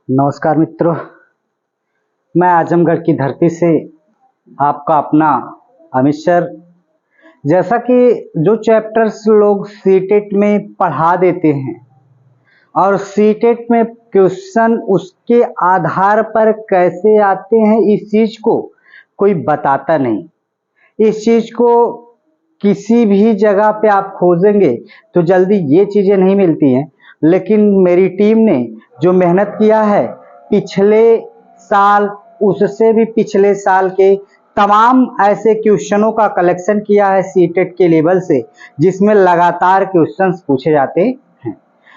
नमस्कार मित्रों, मैं आजमगढ़ की धरती से आपका अपना अमित सर। जैसा कि जो चैप्टर्स लोग सीटेट में पढ़ा देते हैं और सीटेट में क्वेश्चन उसके आधार पर कैसे आते हैं, इस चीज को कोई बताता नहीं। इस चीज को किसी भी जगह पे आप खोजेंगे तो जल्दी ये चीजें नहीं मिलती हैं। लेकिन मेरी टीम ने जो मेहनत किया है पिछले साल, उससे भी पिछले साल के तमाम ऐसे क्वेश्चनों का कलेक्शन किया है सीटेट के लेवल से, जिसमें लगातार क्वेश्चंस पूछे जाते हैं।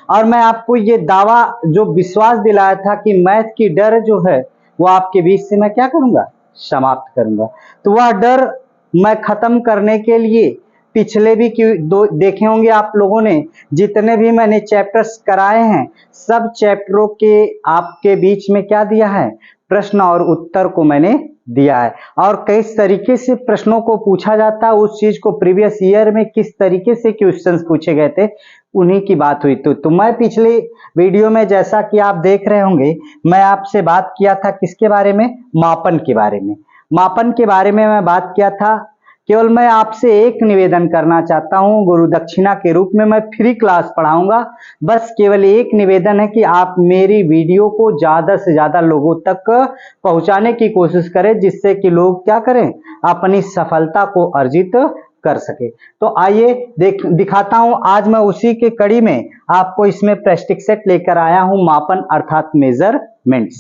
और मैं आपको ये दावा जो विश्वास दिलाया था कि मैथ की डर जो है वो आपके बीच से मैं क्या करूंगा, समाप्त करूंगा। तो वह डर मैं खत्म करने के लिए पिछले भी देखे होंगे आप लोगों ने, जितने भी मैंने चैप्टर्स कराए हैं सब चैप्टरों के आपके बीच में क्या दिया है, प्रश्न और उत्तर को मैंने दिया है। और किस तरीके से प्रश्नों को पूछा जाता है, उस चीज को प्रीवियस ईयर में किस तरीके से क्वेश्चंस पूछे गए थे, उन्हीं की बात हुई। तो मैं पिछले वीडियो में, जैसा कि आप देख रहे होंगे, मैं आपसे बात किया था किसके बारे में, मापन के बारे में। मापन के बारे में मैं बात किया था। केवल मैं आपसे एक निवेदन करना चाहता हूं, गुरु दक्षिणा के रूप में मैं फ्री क्लास पढ़ाऊंगा। बस केवल एक निवेदन है कि आप मेरी वीडियो को ज्यादा से ज्यादा लोगों तक पहुंचाने की कोशिश करें, जिससे कि लोग क्या करें, अपनी सफलता को अर्जित कर सके। तो आइए दिखाता हूं। आज मैं उसी के कड़ी में आपको इसमें प्रैक्टिक सेट लेकर आया हूं, मापन अर्थात मेजरमेंट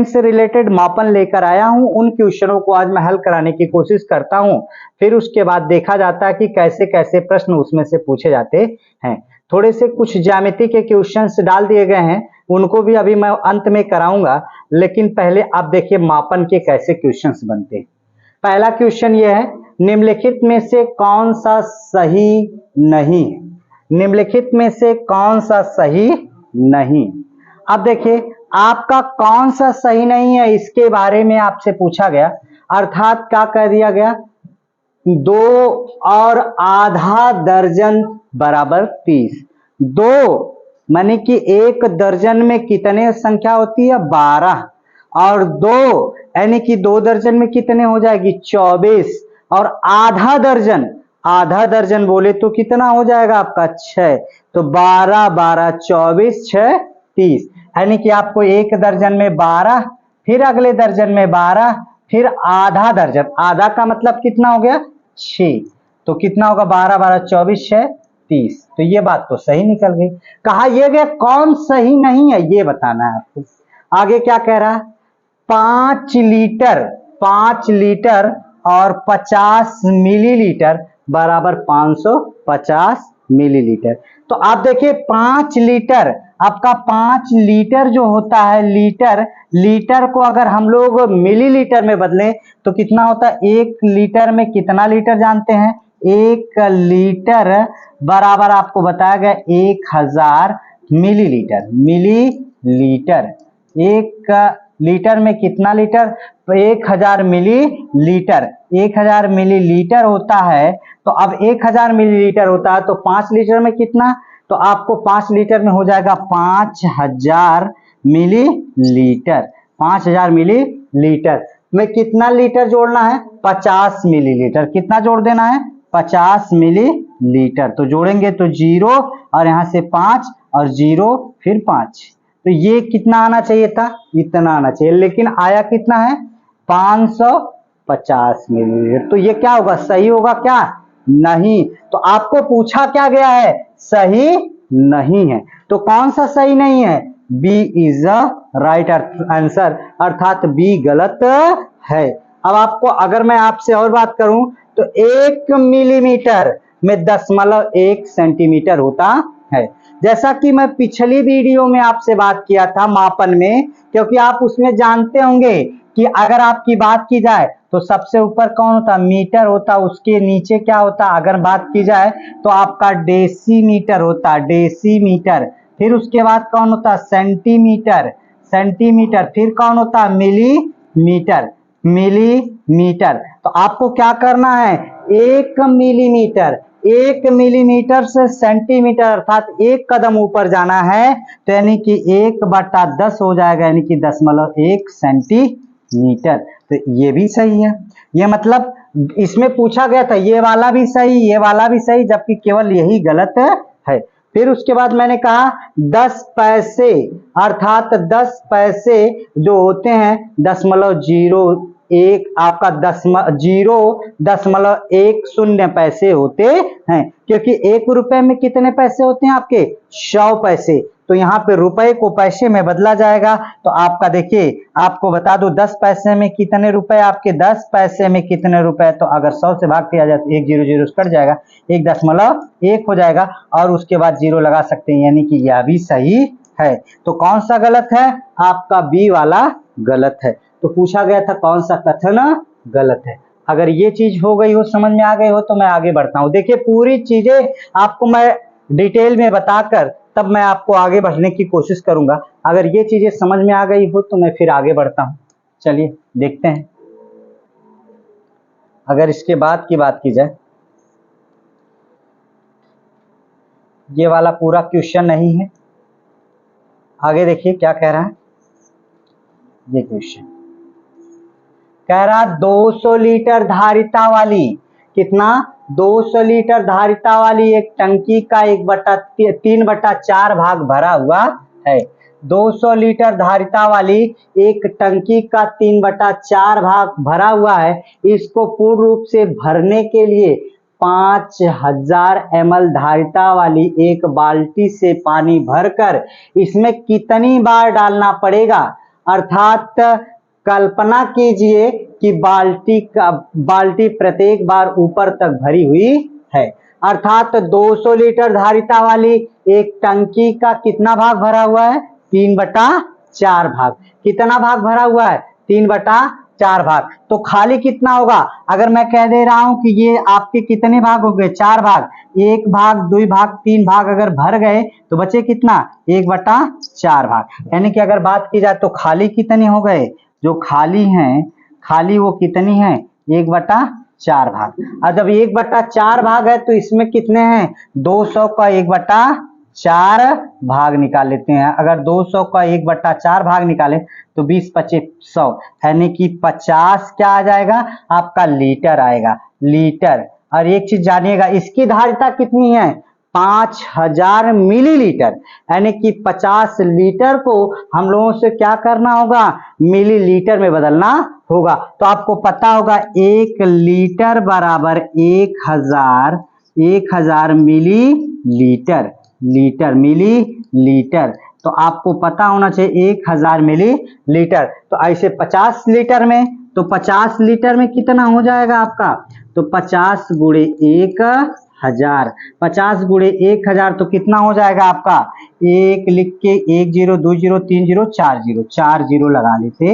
से रिलेटेड मापन लेकर आया हूं। उन क्वेश्चनों को आज मैं हल कराने की कोशिश करता हूं, फिर उसके बाद देखा जाता है कि कैसे कैसे प्रश्न उसमें से पूछे जाते हैं। थोड़े से कुछ ज्यामिति के क्वेश्चंस डाल दिए गए हैं, उनको भी अभी मैं अंत में कराऊंगा। लेकिन पहले आप देखिए मापन के कैसे क्वेश्चंस बनते हैं। पहला क्वेश्चन ये है, निम्नलिखित में से कौन सा सही नहीं है। निम्नलिखित में से कौन सा सही नहीं। अब देखिए आपका कौन सा सही नहीं है, इसके बारे में आपसे पूछा गया। अर्थात क्या कह दिया गया, 2 और आधा दर्जन बराबर 30। 2 माने कि 1 दर्जन में कितने संख्या होती है, 12। और 2 यानी कि 2 दर्जन में कितने हो जाएगी, 24। और आधा दर्जन बोले तो कितना हो जाएगा आपका, 6। तो 12 12 24 6 30। यानी कि आपको 1 दर्जन में 12, फिर अगले दर्जन में 12, फिर आधा दर्जन, आधा का मतलब कितना हो गया, 6। तो कितना होगा, 12 12 24 6 30। तो ये बात तो सही निकल गई। कहा यह गया कौन सही नहीं है, ये बताना है आपको। आगे क्या कह रहा है, 5 लीटर और 50 मिलीलीटर बराबर 550 मिलीलीटर। तो आप देखिए 5 लीटर, आपका 5 लीटर जो होता है, लीटर को अगर हम लोग मिलीलीटर में बदलें तो कितना होता है, 1 लीटर में कितना लीटर जानते हैं, 1 लीटर बराबर आपको बताया गया 1000 मिलीलीटर। 1 लीटर में कितना लीटर, 1000 मिलीलीटर। 1000 मिलीलीटर होता है। तो अब 1000 मिलीलीटर होता है तो 5 लीटर में कितना, तो आपको 5 लीटर में हो जाएगा 5000 मिलीलीटर। 5000 मिलीलीटर में कितना लीटर जोड़ना है, 50 मिलीलीटर। कितना जोड़ देना है, 50 मिलीलीटर। तो जोड़ेंगे तो 0 और यहां से 5 और 0 फिर 5। तो ये कितना आना चाहिए था, इतना आना चाहिए, लेकिन आया कितना है, 550 मिलीलीटर। तो ये क्या होगा, सही होगा क्या, नहीं। तो आपको पूछा क्या गया है, सही नहीं है। तो कौन सा सही नहीं है, B is the right answer, अर्थात बी गलत है। अब आपको अगर मैं आपसे और बात करूं तो 1 मिलीमीटर में 0.1 सेंटीमीटर होता है। जैसा कि मैं पिछली वीडियो में आपसे बात किया था मापन में, क्योंकि आप उसमें जानते होंगे कि अगर आपकी बात की जाए तो सबसे ऊपर कौन होता, मीटर होता, उसके नीचे क्या होता, अगर बात की जाए तो आपका डेसीमीटर होता, डेसीमीटर। फिर उसके बाद कौन होता, सेंटीमीटर, फिर कौन होता, मिलीमीटर। तो आपको क्या करना है, 1 मिलीमीटर 1 मिलीमीटर से सेंटीमीटर अर्थात 1 कदम ऊपर जाना है तो यानी कि 1/10 हो जाएगा, यानी कि 10.1 सेंटीमीटर। तो ये भी सही है। ये मतलब इसमें पूछा गया था ये वाला भी सही, ये वाला भी सही, जबकि केवल यही गलत है। फिर उसके बाद मैंने कहा 10 पैसे अर्थात 10 पैसे जो होते हैं 0.01 आपका 0.10 पैसे होते हैं, क्योंकि 1 रुपए में कितने पैसे होते हैं आपके 100 पैसे। तो यहाँ पे रुपए को पैसे में बदला जाएगा। तो आपका देखिए आपको बता दो 10 पैसे में कितने रुपए, आपके 10 पैसे में कितने रुपए, तो अगर 100 से भाग किया जाए तो 1 0 0 कट जाएगा, 1.1 हो जाएगा और उसके बाद 0 लगा सकते हैं, यानी कि यह भी सही है। तो कौन सा गलत है, आपका बी वाला गलत है। तो पूछा गया था कौन सा कथन गलत है। अगर ये चीज हो गई हो, समझ में आ गई हो, तो मैं आगे बढ़ता हूं। देखिए पूरी चीजें आपको मैं डिटेल में बताकर तब मैं आपको आगे बढ़ने की कोशिश करूंगा। अगर ये चीजें समझ में आ गई हो तो मैं फिर आगे बढ़ता हूं। चलिए देखते हैं। अगर इसके बाद की बात की जाए, ये वाला पूरा क्वेश्चन नहीं है, आगे देखिए क्या कह रहा है। ये क्वेश्चन कह रहा 200 लीटर धारिता वाली, कितना 200 लीटर धारिता वाली एक टंकी का 3/4 भाग भरा हुआ है। 200 लीटर धारिता वाली एक टंकी का 3/4 भाग भरा हुआ है। इसको पूर्ण रूप से भरने के लिए 5000 ml धारिता वाली एक बाल्टी से पानी भरकर इसमें कितनी बार डालना पड़ेगा। अर्थात कल्पना कीजिए कि बाल्टी प्रत्येक बार ऊपर तक भरी हुई है। अर्थात 200 लीटर धारिता वाली एक टंकी का कितना भाग भरा हुआ है, 3/4 भाग। कितना भाग भरा हुआ है, 3/4 भाग। तो खाली कितना होगा, अगर मैं कह दे रहा हूं कि ये आपके कितने भाग हो गए, 4 भाग, 1 भाग 2 भाग 3 भाग अगर भर गए तो बचे कितना, 1/4 भाग। यानी कि अगर बात की जाए तो खाली कितने हो गए, जो खाली हैं, खाली वो कितनी है, 1/4 भाग। और जब 1/4 भाग है तो इसमें कितने हैं, 200 का 1/4 भाग निकाल लेते हैं। अगर 200 का 1/4 भाग निकाले तो 20 25 100, यानी कि 50 क्या आ जाएगा आपका, लीटर आएगा, लीटर। और एक चीज जानिएगा, इसकी धारिता कितनी है, 5000 मिलीलीटर, यानी कि 50 लीटर को हम लोगों से क्या करना होगा, मिलीलीटर में बदलना होगा। तो आपको पता होगा 1 लीटर बराबर 1000 मिलीलीटर, लीटर मिलीलीटर। तो आपको पता होना चाहिए 1000 मिलीलीटर। तो ऐसे 50 लीटर में, तो 50 लीटर में कितना हो जाएगा आपका, तो 50 गुणे 1000, 50 गुणे 1000 तो कितना हो जाएगा आपका, 1 लिख के 1 0 2 0 3 0 4 0 लगा लेते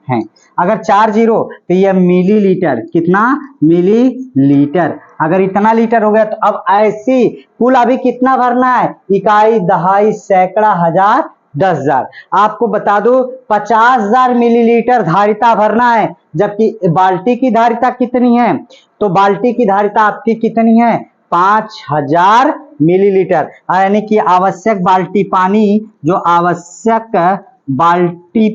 हैं। अगर 4 0 तो यह मिलीलीटर, कितना मिलीलीटर। अगर इतना लीटर हो गया तो अब ऐसी कुल अभी कितना भरना है, इकाई दहाई सैकड़ा हजार 10,000। आपको बता दो 50,000 मिलीलीटर धारिता भरना है, जबकि बाल्टी की धारिता कितनी है, तो बाल्टी की धारिता आपकी कितनी है, 5000 मिलीलीटर। यानी कि आवश्यक बाल्टी पानी, जो आवश्यक बाल्टी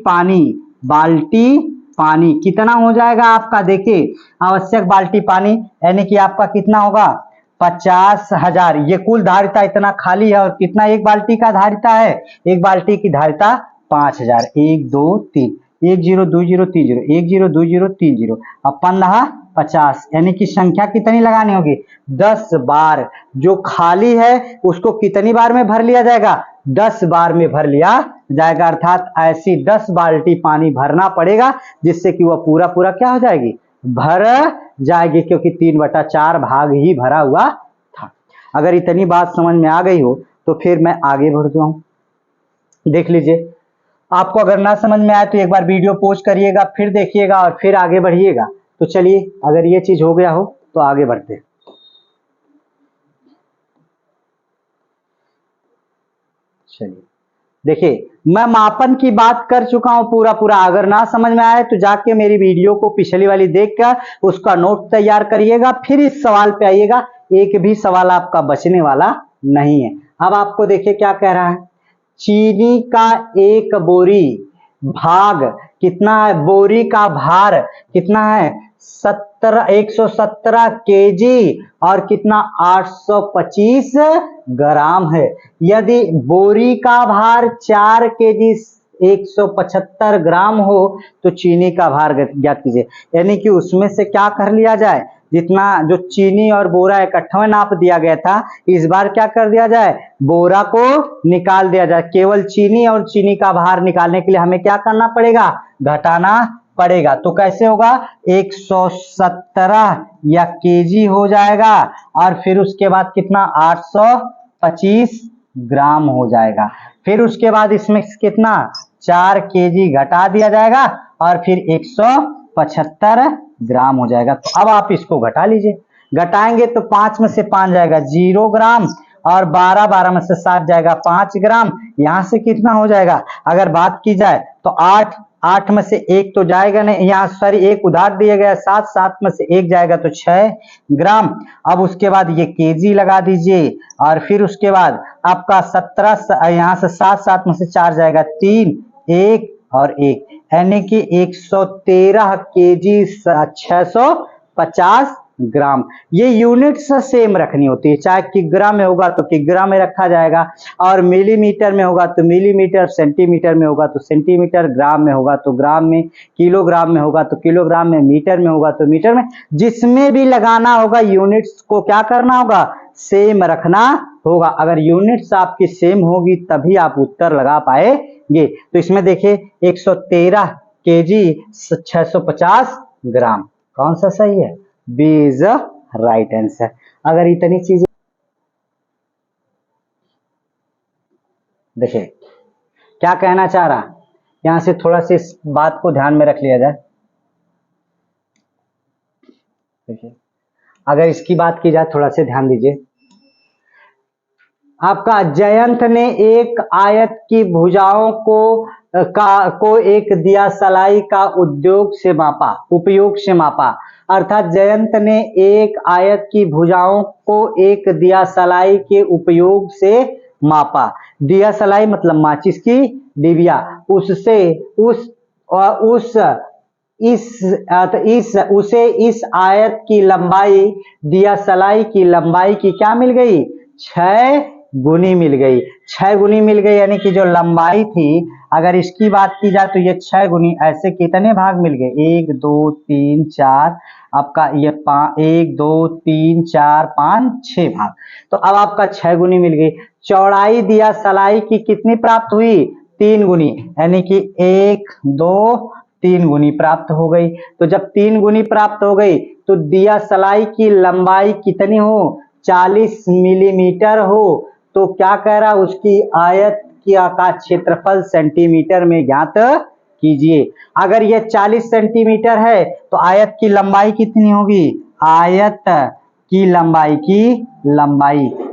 पानी कितना हो जाएगा आपका, देखिए आवश्यक बाल्टी पानी यानी कि आपका कितना होगा, 50,000। ये कुल धारिता इतना खाली है और कितना एक बाल्टी का धारिता है, एक बाल्टी की धारिता 5000। 1 2 3 1 0 2 0 3 0 1 0 2 0 3 0 अब 15 50, यानी कि संख्या कितनी लगानी होगी, 10 बार। जो खाली है उसको कितनी बार में भर लिया जाएगा, 10 बार में भर लिया जाएगा। अर्थात ऐसी 10 बाल्टी पानी भरना पड़ेगा जिससे कि वह पूरा पूरा क्या हो जाएगी, भर जाएगी, क्योंकि 3/4 भाग ही भरा हुआ था। अगर इतनी बात समझ में आ गई हो तो फिर मैं आगे बढ़ जाऊं। देख लीजिए, आपको अगर ना समझ में आए तो एक बार वीडियो पॉज करिएगा, फिर देखिएगा और फिर आगे बढ़िएगा। तो चलिए, अगर ये चीज हो गया हो तो आगे बढ़ते हैं। चलिए देखिए, मैं मापन की बात कर चुका हूं पूरा। अगर ना समझ में आए तो जाके मेरी वीडियो को पिछली वाली देखकर उसका नोट तैयार करिएगा, फिर इस सवाल पे आइएगा। एक भी सवाल आपका बचने वाला नहीं है। अब आपको देखिए क्या कह रहा है, चीनी का एक बोरी भाग कितना है, बोरी का भार कितना है, 117 केजी और कितना 825 ग्राम है। यदि बोरी का भार 4 केजी 175 ग्राम हो तो चीनी का भार ज्ञात कीजिए। यानी कि उसमें से क्या कर लिया जाए, जितना जो चीनी और बोरा इकट्ठा में नाप दिया गया था, इस बार क्या कर दिया जाए, बोरा को निकाल दिया जाए। केवल चीनी और चीनी का भार निकालने के लिए हमें क्या करना पड़ेगा, घटाना पड़ेगा। तो कैसे होगा, 117 या केजी हो जाएगा और फिर उसके बाद कितना 825 ग्राम हो जाएगा। फिर उसके बाद इसमें कितना 4 केजी घटा दिया जाएगा और फिर 175 ग्राम हो जाएगा। तो अब आप इसको घटा लीजिए, घटाएंगे तो 5 में से 5 जाएगा 0 ग्राम और 12 में से 7 जाएगा 5 ग्राम। यहां से कितना हो जाएगा, अगर बात की जाए तो 8 में से 1 तो जाएगा नहीं, यहाँ सॉरी 1 उधार दिया गया, 7 में से 1 जाएगा तो 6 ग्राम। अब उसके बाद ये केजी लगा दीजिए और फिर उसके बाद आपका 17, यहाँ से 7 में से 4 जाएगा 3, 1 और 1, यानी कि 113 केजी 650 ग्राम। ये यूनिट्स सेम रखनी होती है, चाहे किग्रा में होगा तो किग्रा में रखा जाएगा और मिलीमीटर में होगा तो मिलीमीटर, सेंटीमीटर में होगा तो सेंटीमीटर, ग्राम में होगा तो ग्राम में, किलोग्राम में होगा तो किलोग्राम में, मीटर में होगा तो मीटर में। जिसमें भी लगाना होगा यूनिट्स को क्या करना होगा, सेम रखना होगा। अगर यूनिट्स आपकी सेम होगी तभी आप उत्तर लगा पाएंगे। तो इसमें देखिए 113 केजी 650 ग्राम, कौन सा सही है, B is a right answer. अगर इतनी चीजें देखिए क्या कहना चाह रहा, यहां से थोड़ा सा इस बात को ध्यान में रख लिया जाए। देखिए अगर इसकी बात की जाए, थोड़ा सा ध्यान दीजिए। आपका जयंत ने एक आयत की भुजाओं को एक दिया सलाई का उपयोग से मापा। अर्थात जयंत ने एक आयत की भुजाओं को एक दिया सलाई के उपयोग से मापा। दिया सलाई मतलब माचिस की डिबिया, उसे इस आयत की लंबाई, दिया सलाई की लंबाई की क्या मिल गई, 6 गुनी मिल गई। 6 गुनी मिल गई, यानी कि जो लंबाई थी, अगर इसकी बात की जाए तो ये 6 गुनी, ऐसे कितने भाग मिल गए, 1 2 3 4, आपका ये 1 2 3 4 5 6 भाग। तो अब आपका 6 गुनी मिल गई। चौड़ाई दिया सलाई की कितनी प्राप्त हुई, 3 गुनी, यानी कि 1 2 3 गुनी प्राप्त हो गई। तो जब 3 गुनी प्राप्त हो गई तो दिया सलाई की लंबाई कितनी हो, 40 मिलीमीटर हो। तो क्या कह रहा, उसकी आयत का क्षेत्रफल सेंटीमीटर में ज्ञात कीजिए। अगर यह 40 सेंटीमीटर है तो आयत की लंबाई कितनी होगी, आयत की लंबाई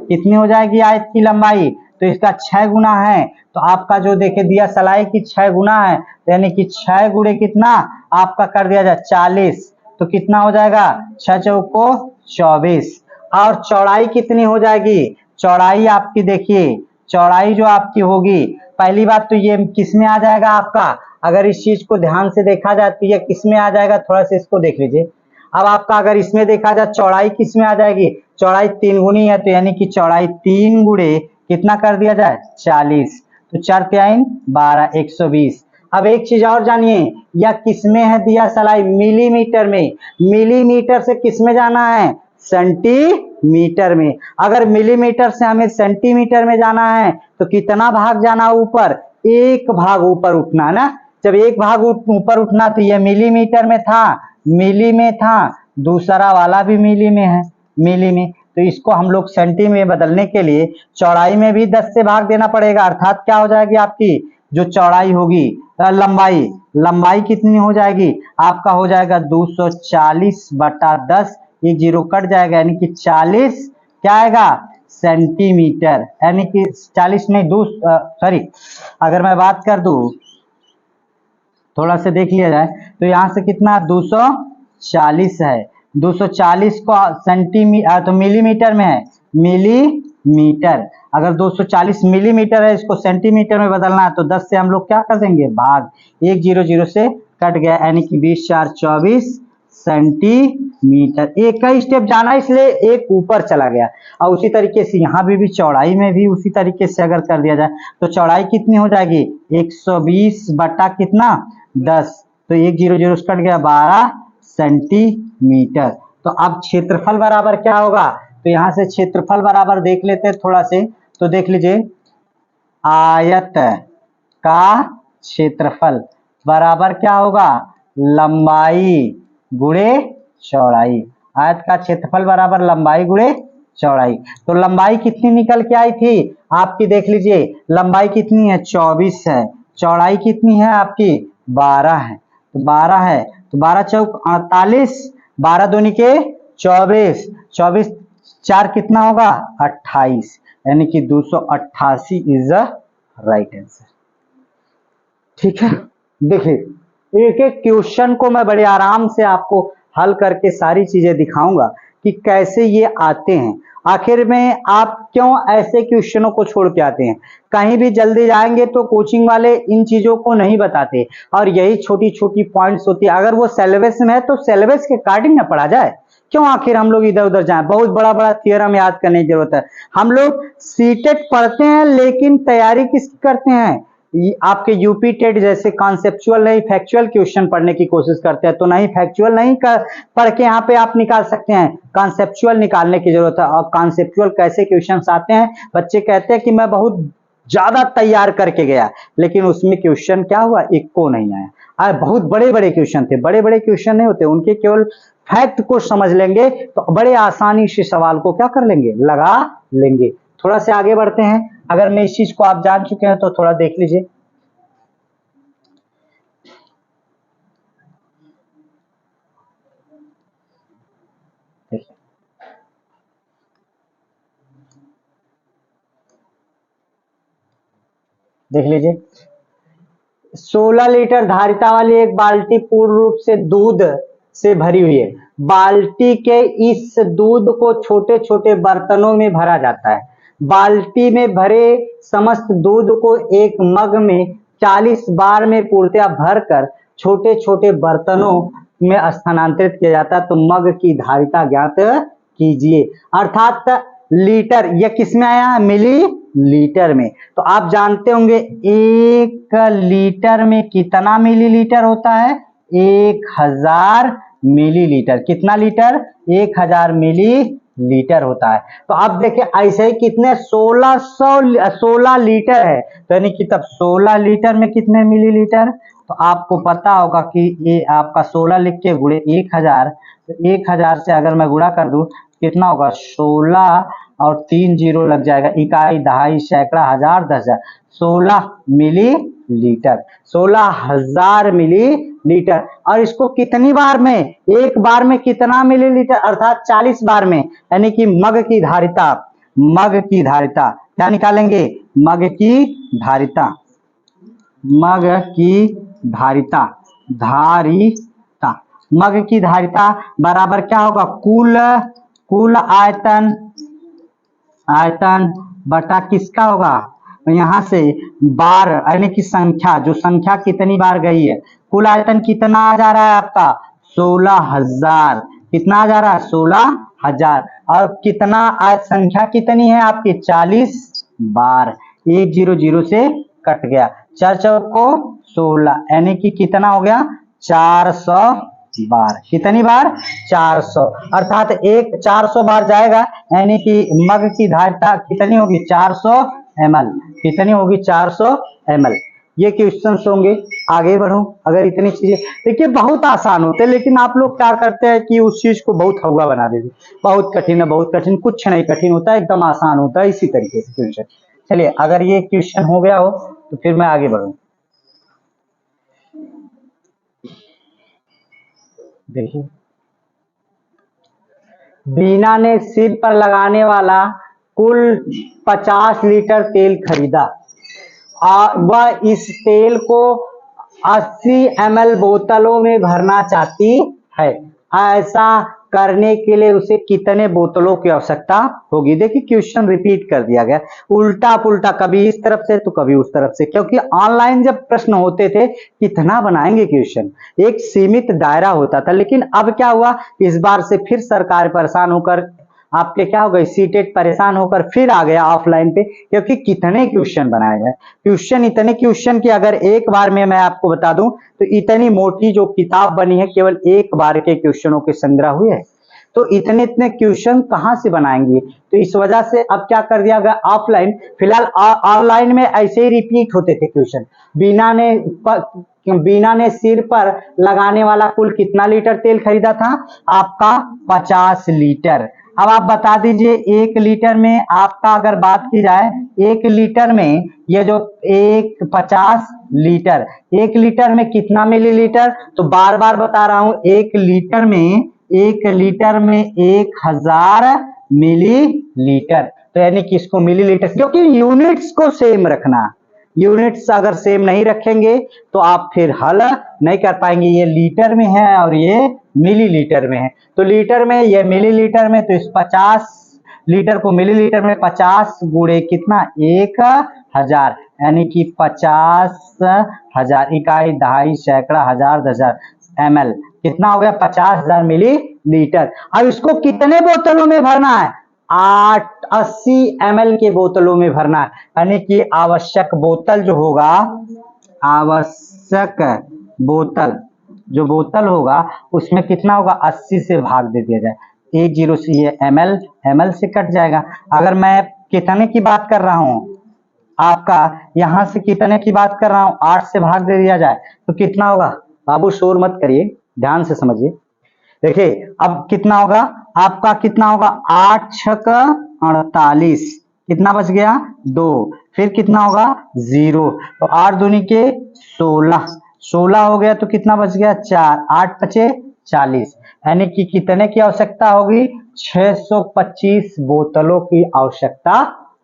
कितनी हो जाएगी, आयत की लंबाई, तो इसका 6 गुना है। तो आपका जो देखे दिया सलाई की 6 गुना है, यानी कि 6 गुणे कितना आपका कर दिया जाए 40, तो कितना हो जाएगा 6 चौको 24। और चौड़ाई कितनी हो जाएगी, चौड़ाई आपकी देखिए, चौड़ाई जो आपकी होगी, पहली बात तो ये किस में आ जाएगा आपका, अगर इस चीज को ध्यान से देखा जाए तो ये किस में आ जाएगा, थोड़ा सा इसको देख लीजिए। अब आपका अगर इसमें देखा जाए चौड़ाई किस में आ जाएगी, चौड़ाई 3 गुनी है, तो यानी कि चौड़ाई 3 गुणे कितना कर दिया जाए 40, तो 4 3 12 120। अब एक चीज और जानिए, यह किसमें है दिया सलाई, मिलीमीटर में। मिलीमीटर से किसमें जाना है, सेंटीमीटर में। अगर मिलीमीटर से हमें सेंटीमीटर में जाना है तो कितना भाग जाना ऊपर, 1 भाग ऊपर उठना है ना। जब 1 भाग ऊपर उठना तो ये मिलीमीटर में था, मिली में था, दूसरा वाला भी मिली में है, मिली में, तो इसको हम लोग सेंटी में बदलने के लिए चौड़ाई में भी 10 से भाग देना पड़ेगा। अर्थात क्या हो जाएगी आपकी जो चौड़ाई होगी, लंबाई कितनी हो जाएगी, आपका हो जाएगा 240/10, ये 0 कट जाएगा, यानी कि 40 क्या आएगा सेंटीमीटर, यानी कि 40 नहीं सॉरी, अगर मैं बात कर दूं, थोड़ा सा देख लिया जाए तो यहां से कितना 240 है, 240 को सेंटीमीटर तो मिलीमीटर में है, मिलीमीटर। अगर 240 मिलीमीटर है, इसको सेंटीमीटर में बदलना है तो 10 से हम लोग क्या कर देंगे, भाग। 1 0 0 से कट गया, यानी कि 20 4 24 सेंटीमीटर। एक का स्टेप जाना इसलिए एक ऊपर चला गया। और उसी तरीके से यहाँ भी चौड़ाई में भी उसी तरीके से अगर कर दिया जाए तो चौड़ाई कितनी हो जाएगी, 120 बटा कितना 10, तो 1 0 0 कट गया 12 सेंटीमीटर। तो अब क्षेत्रफल बराबर क्या होगा, तो यहाँ से क्षेत्रफल बराबर देख लेते हैं थोड़ा से, तो देख लीजिए आयत का क्षेत्रफल बराबर क्या होगा, लंबाई गुणे चौड़ाई। आयत का क्षेत्रफल बराबर लंबाई गुणे चौड़ाई। तो लंबाई कितनी निकल के आई थी आपकी, देख लीजिए लंबाई कितनी है 24 है, चौड़ाई कितनी है आपकी 12 है, तो 12 है, तो 12 चौक 48, 12 दूनी के 24, 24 4 कितना होगा 28, यानी कि 288 इज द राइट आंसर। ठीक है, देखिए एक एक क्वेश्चन को मैं बड़े आराम से आपको हल करके सारी चीजें दिखाऊंगा कि कैसे ये आते हैं। आखिर में आप क्यों ऐसे क्वेश्चनों को छोड़ के आते हैं, कहीं भी जल्दी जाएंगे तो कोचिंग वाले इन चीजों को नहीं बताते, और यही छोटी छोटी पॉइंट्स होती है। अगर वो सिलेबस में है तो सिलेबस के अकॉर्डिंग ना पढ़ा जाए, क्यों आखिर हम लोग इधर उधर जाएं, बहुत बड़ा बड़ा थ्योरम याद करने की जरूरत है। हम लोग सीटेट पढ़ते हैं लेकिन तैयारी किसकी करते हैं, आपके यूपी टेट जैसे कॉन्सेप्चुअल नहीं फैक्चुअल क्वेश्चन पढ़ने की कोशिश करते हैं। तो नहीं, फैक्चुअल नहीं पढ़ के यहाँ पे आप निकाल सकते हैं, कॉन्सेप्चुअल निकालने की जरूरत है। और कॉन्सेप्चुअल कैसे क्वेश्चंस आते हैं, बच्चे कहते हैं कि मैं बहुत ज्यादा तैयार करके गया लेकिन उसमें क्वेश्चन क्या हुआ, एक को नहीं आया। बहुत बड़े बड़े क्वेश्चन थे, बड़े बड़े क्वेश्चन नहीं होते, उनके केवल फैक्ट को समझ लेंगे तो बड़े आसानी से सवाल को क्या कर लेंगे, लगा लेंगे। थोड़ा से आगे बढ़ते हैं, अगर मैं इस चीज को आप जान चुके हैं तो थोड़ा देख लीजिए। देख लीजिए 16 लीटर धारिता वाली एक बाल्टी पूर्ण रूप से दूध से भरी हुई है। बाल्टी के इस दूध को छोटे छोटे बर्तनों में भरा जाता है। बाल्टी में भरे समस्त दूध को एक मग में 40 बार में पूर्णतः भरकर छोटे छोटे बर्तनों में स्थानांतरित किया जाता है। तो मग की धारिता ज्ञात कीजिए। अर्थात लीटर, यह किसमें आया, मिली लीटर में। तो आप जानते होंगे 1 लीटर में कितना मिलीलीटर होता है, 1000 मिलीलीटर। कितना लीटर, 1000 मिलीलीटर होता है। तो अब देखिए ऐसे ही कितने 16 लीटर है, तो यानी कि तब 16 लीटर में कितने मिलीलीटर, तो आपको पता होगा कि ये आपका 16 लिख के गुणे 1000, तो 1000 से अगर मैं गुणा कर दूं कितना होगा, 16 और 3 जीरो लग जाएगा, इकाई दहाई सैकड़ा हजार 10,000, 16 मिलीलीटर, 16,000 मिलीलीटर। और इसको कितनी बार में, एक बार में कितना मिलीलीटर, अर्थात 40 बार में, यानी कि मग की धारिता, मग की धारिता क्या निकालेंगे, मग की धारिता, मग की धारिता, धारिता, मग की धारिता बराबर क्या होगा, कुल आयतन, आयतन बटा किसका होगा, यहां से बार यानी कि संख्या, जो संख्या कितनी बार गई है, कुल आयतन कितना आ जा रहा है आपका 16,000, कितना आ जा रहा है 16,000, और कितना संख्या कितनी है आपकी 40 बार, 1 0 0 से कट गया, 4 चौको 16, यानी कि कितना हो गया 400 बार, कितनी बार 400, अर्थात एक 400 बार जाएगा, यानी कि मग की धारिता कितनी होगी 400 ml, कितनी होगी 400 ml। ये क्वेश्चन होंगे। आगे बढ़ो, अगर इतनी चीजें देखिए बहुत आसान होते हैं, लेकिन आप लोग क्या करते हैं कि उस चीज को बहुत हवा बना देते, बहुत कठिन है, बहुत कठिन, कुछ नहीं कठिन होता है, एकदम आसान होता है, इसी तरीके से क्वेश्चन। चलिए अगर ये क्वेश्चन हो गया हो तो फिर मैं आगे बढ़ू। देखिए बीना ने सिर पर लगाने वाला कुल 50 लीटर तेल खरीदा, वह इस तेल को 80 ml बोतलों में भरना चाहती है। ऐसा करने के लिए उसे कितने बोतलों की आवश्यकता होगी। देखिए क्वेश्चन रिपीट कर दिया गया, उल्टा पुल्टा, कभी इस तरफ से तो कभी उस तरफ से, क्योंकि ऑनलाइन जब प्रश्न होते थे कितना बनाएंगे क्वेश्चन, एक सीमित दायरा होता था। लेकिन अब क्या हुआ, इस बार से फिर सरकार परेशान होकर, आपके क्या हो गए, सीटेट परेशान होकर फिर आ गया ऑफलाइन पे, क्योंकि कितने क्वेश्चन बनाए गए, क्वेश्चन इतने क्वेश्चन की अगर एक बार में मैं आपको बता दूं तो इतनी मोटी जो किताब बनी है केवल एक बार के क्वेश्चनों के संग्रह हुए है, तो इतने इतने क्वेश्चन कहां से बनाएंगे। तो इस वजह से अब क्या कर दिया गया ऑफलाइन। फिलहाल ऑनलाइन में ऐसे ही रिपीट होते थे क्वेश्चन। बीना ने सिर पर लगाने वाला कुल कितना लीटर तेल खरीदा था, आपका 50 लीटर। अब आप बता दीजिए 1 लीटर में आपका अगर बात की जाए, 1 लीटर में ये जो 50 लीटर, 1 लीटर में कितना मिलीलीटर, तो बार बार बता रहा हूं 1 लीटर में 1000 मिलीलीटर। तो यानी कि इसको मिलीलीटर, क्योंकि यूनिट्स को सेम रखना, यूनिट्स अगर सेम नहीं रखेंगे तो आप फिर हल नहीं कर पाएंगे। ये लीटर में है और ये मिलीलीटर में है, तो लीटर में ये मिलीलीटर में, तो इस 50 लीटर को मिलीलीटर में 50 गुणे कितना 1000, यानी कि 50,000 इकाई, दहाई, सैकड़ा, हजार, 10,000 ml, कितना हो गया 50,000 मिलीलीटर। अब इसको कितने बोतलों में भरना है, 80 ml के बोतलों में भरना है, यानी कि आवश्यक बोतल जो होगा, आवश्यक बोतल जो बोतल होगा उसमें कितना होगा, 80 से भाग दे दिया जाए, 10 से ये ml से कट जाएगा। अगर मैं कितने की बात कर रहा हूं, आपका यहां से कितने की बात कर रहा हूं, 8 से भाग दे दिया जाए तो कितना होगा, बाबू शोर मत करिए, ध्यान से समझिए। देखिए अब कितना होगा, आपका कितना होगा, 8 छक 48, कितना बच गया 2, फिर कितना होगा 0, तो 8 दूनी के 16 हो गया, तो कितना बच गया 4, 8 पचे 40, यानी कि कितने की आवश्यकता होगी, 625 बोतलों की आवश्यकता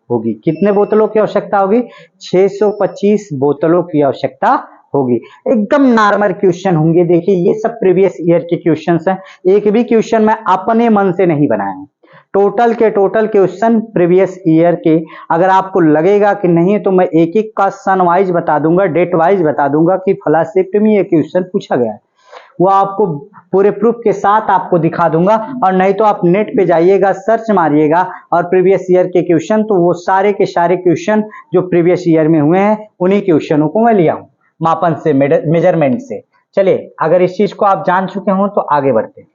होगी। कितने बोतलों की आवश्यकता होगी, 625 बोतलों की आवश्यकता होगी। एकदम नॉर्मल क्वेश्चन होंगे। देखिए ये सब प्रीवियस ईयर के क्वेश्चंस हैं, एक भी क्वेश्चन मैं अपने मन से नहीं बनाया हूं, टोटल के टोटल क्वेश्चन प्रीवियस ईयर के। अगर आपको लगेगा कि नहीं तो मैं एक एक का सन वाइज बता दूंगा, डेट वाइज बता दूंगा कि फला शिफ्ट में ये क्वेश्चन पूछा गया है, वो आपको पूरे प्रूफ के साथ आपको दिखा दूंगा। और नहीं तो आप नेट पे जाइएगा, सर्च मारिएगा और प्रीवियस ईयर के क्वेश्चन, तो वो सारे के सारे क्वेश्चन जो प्रीवियस ईयर में हुए हैं उन्हीं क्वेश्चनों को मैं लिया हूं, मापन से, मेजरमेंट से। चलिए अगर इस चीज को आप जान चुके हो तो आगे बढ़ते हैं।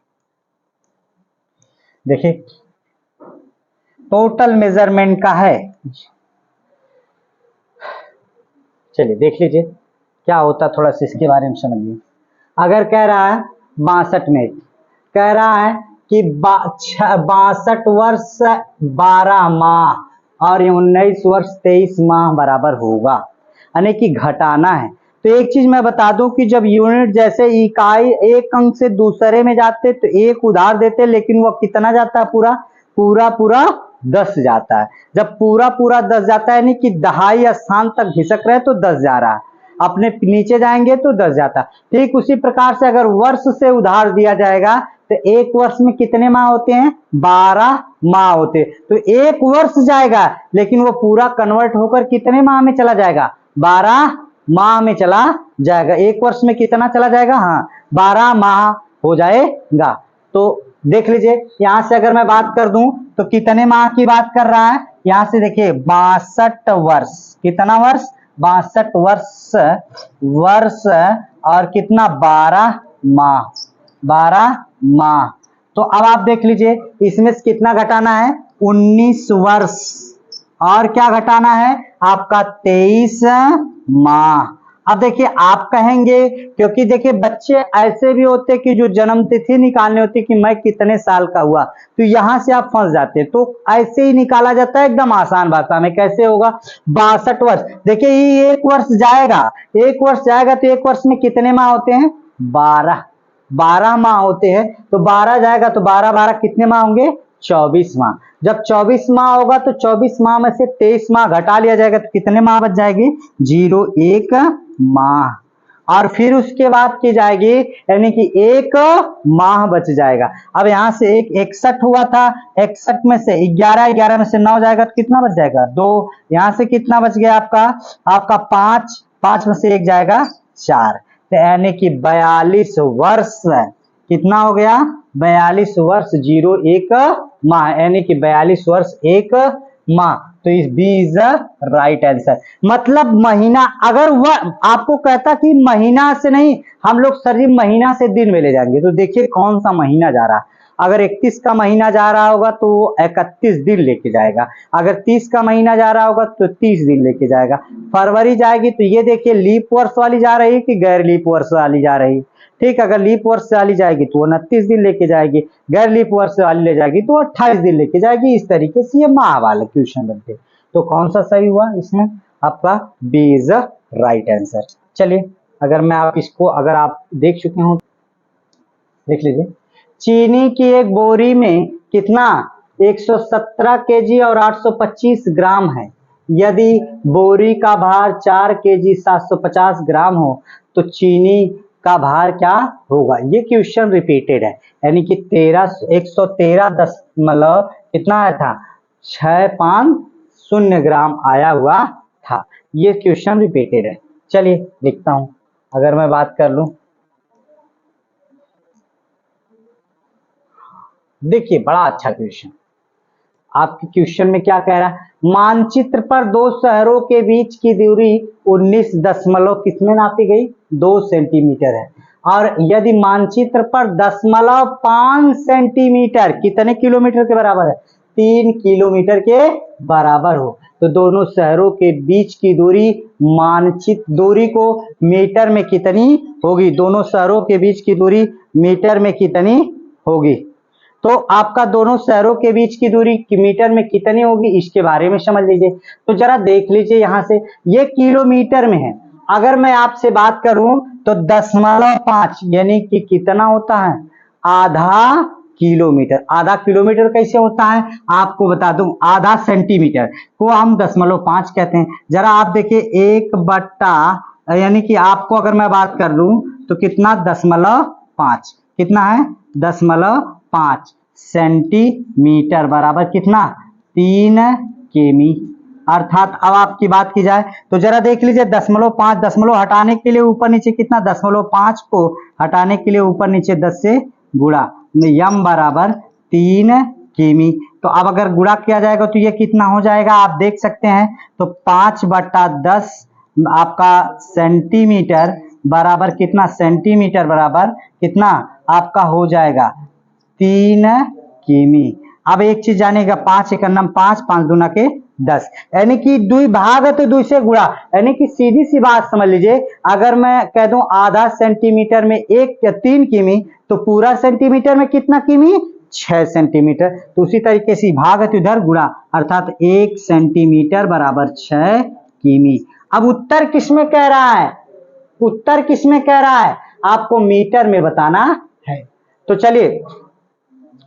देखिए टोटल मेजरमेंट का है, चलिए देख लीजिए क्या होता, थोड़ा सा इसके बारे में समझिए। अगर कह रहा है 62 मिनट, कह रहा है कि 62 वर्ष 12 माह और 19 वर्ष 23 माह बराबर होगा, यानी कि घटाना है। तो एक चीज मैं बता दूं कि जब यूनिट जैसे इकाई एक अंक से दूसरे में जाते तो एक उधार देते, लेकिन वो कितना जाता है, पूरा 10 जाता है। जब पूरा 10 जाता है, यानी कि दहाई स्थान तक घिसक रहे तो 10 जा रहा है, अपने नीचे जाएंगे तो 10 जाता। ठीक उसी प्रकार से अगर वर्ष से उधार दिया जाएगा तो एक वर्ष में कितने माह होते हैं, 12 माह होते हैं। तो एक वर्ष जाएगा लेकिन वो पूरा कन्वर्ट होकर कितने माह में चला जाएगा, 12 माह में चला जाएगा। एक वर्ष में कितना चला जाएगा, हाँ 12 माह हो जाएगा। तो देख लीजिए यहां से अगर मैं बात कर दूं तो कितने माह की बात कर रहा है, यहां से देखिए 62 वर्ष, कितना वर्ष, 62 वर्ष और कितना 12 माह। तो अब आप देख लीजिए इसमें से कितना घटाना है, 19 वर्ष और क्या घटाना है आपका 23 माह। अब देखिए आप कहेंगे, क्योंकि देखिए बच्चे ऐसे भी होते कि जो जन्म तिथि निकालने होती कि मैं कितने साल का हुआ, तो यहां से आप फंस जाते। तो ऐसे ही निकाला जाता है एकदम आसान भाषा में, कैसे होगा, 62 वर्ष। देखिए ये एक वर्ष जाएगा, तो एक वर्ष में कितने माह होते हैं, 12 माह होते हैं। तो 12 जाएगा तो 12 कितने माह होंगे, 24 माह। जब 24 माह होगा तो 24 माह में से 23 माह घटा लिया जाएगा तो कितने माह बच जाएगी, 01 माह। और फिर उसके बाद की जाएगी, यानी कि एक माह बच जाएगा। अब यहाँ से एक 61 हुआ था, 61 में से 11, 11 में से 9 जाएगा तो कितना बच जाएगा 2। यहाँ से कितना बच गया आपका 5, 5 में से 1 जाएगा 4, तो यानी कि 42 वर्ष। कितना हो गया 42 वर्ष 01 माह, यानी कि 42 वर्ष 1 माह। तो इस B is the right answer. मतलब महीना, अगर वह आपको कहता कि महीना से नहीं, हम लोग सर जी महीना से दिन में ले जाएंगे, तो देखिए कौन सा महीना जा रहा। अगर 31 का महीना जा रहा होगा तो 31 दिन लेके जाएगा, अगर 30 का महीना जा रहा होगा तो 30 दिन लेके जाएगा। फरवरी जाएगी तो ये देखिए लीप वर्ष वाली जा रही कि गैर लीप वर्ष वाली जा रही। ठीक, अगर लीप वर्ष वाली जाएगी तो 29 दिन लेके जाएगी, गैर लीप वर्ष वाली ले जाएगी तो 28 दिन लेके जाएगी। इस तरीके से ये माह वाले क्वेश्चन बनते। तो कौन सा सही हुआ इसमें आपका बी इज राइट आंसर। चलिए, अगर मैं आप इसको, अगर आप देख चुके हो देख लीजिए। चीनी की एक बोरी में कितना 117 केजी और 825 ग्राम है। यदि बोरी का भार 4 केजी 750 ग्राम हो तो चीनी का भार क्या होगा। ये क्वेश्चन रिपीटेड है, यानी कि 113 कितना आया था 650 ग्राम आया हुआ था। ये क्वेश्चन रिपीटेड है। चलिए लिखता हूं, अगर मैं बात कर लूं, देखिए बड़ा अच्छा क्वेश्चन। आपके क्वेश्चन में क्या कह रहा है, मानचित्र पर दो शहरों के बीच की दूरी 19 दशमलव किसमें नापी गई 2 सेंटीमीटर है, और यदि मानचित्र पर 0.5 सेंटीमीटर कितने किलोमीटर के बराबर है 3 किलोमीटर के बराबर हो, तो दोनों शहरों के बीच की दूरी, मानचित्र दूरी को मीटर में कितनी होगी, दोनों शहरों के बीच की दूरी मीटर में कितनी होगी। तो आपका दोनों शहरों के बीच की दूरी मीटर में कितनी होगी इसके बारे में समझ लीजिए। तो जरा देख लीजिए, यहां से ये किलोमीटर में है, अगर मैं आपसे बात करूं तो 0.5 यानी कि कितना होता है आधा किलोमीटर। आधा किलोमीटर कैसे होता है आपको बता दूं, आधा सेंटीमीटर को हम 0.5 कहते हैं। जरा आप देखिए 1/, यानी कि आपको अगर मैं बात कर लूं तो कितना 0.5 कितना है 0.5 सेंटीमीटर बराबर कितना 3 किमी। अर्थात अब आपकी बात की जाए तो जरा देख लीजिए 0.5 दशमलव हटाने के लिए ऊपर नीचे कितना 0.5 को हटाने के लिए ऊपर नीचे 10 से गुणा, यम बराबर 3 किमी। तो अब अगर गुणा किया जाएगा तो ये कितना हो जाएगा आप देख सकते हैं, तो 5/10 आपका सेंटीमीटर बराबर कितना, सेंटीमीटर बराबर कितना आपका हो जाएगा 3 किमी। अब एक चीज जानेगा 5 एक नम 5, 5 दूना के 10, यानी कि 2 भाग है तो 2 से गुणा, यानी कि सीधी सी बात समझ लीजिए। अगर मैं कह दूं आधा सेंटीमीटर में 3 किमी तो पूरा सेंटीमीटर में कितना किमी 6 सेंटीमीटर। तो उसी तरीके से भाग है तो इधर गुणा, अर्थात 1 सेंटीमीटर बराबर 6 किमी। अब उत्तर किसमें कह रहा है, उत्तर किसमें कह रहा है आपको मीटर में बताना है। तो चलिए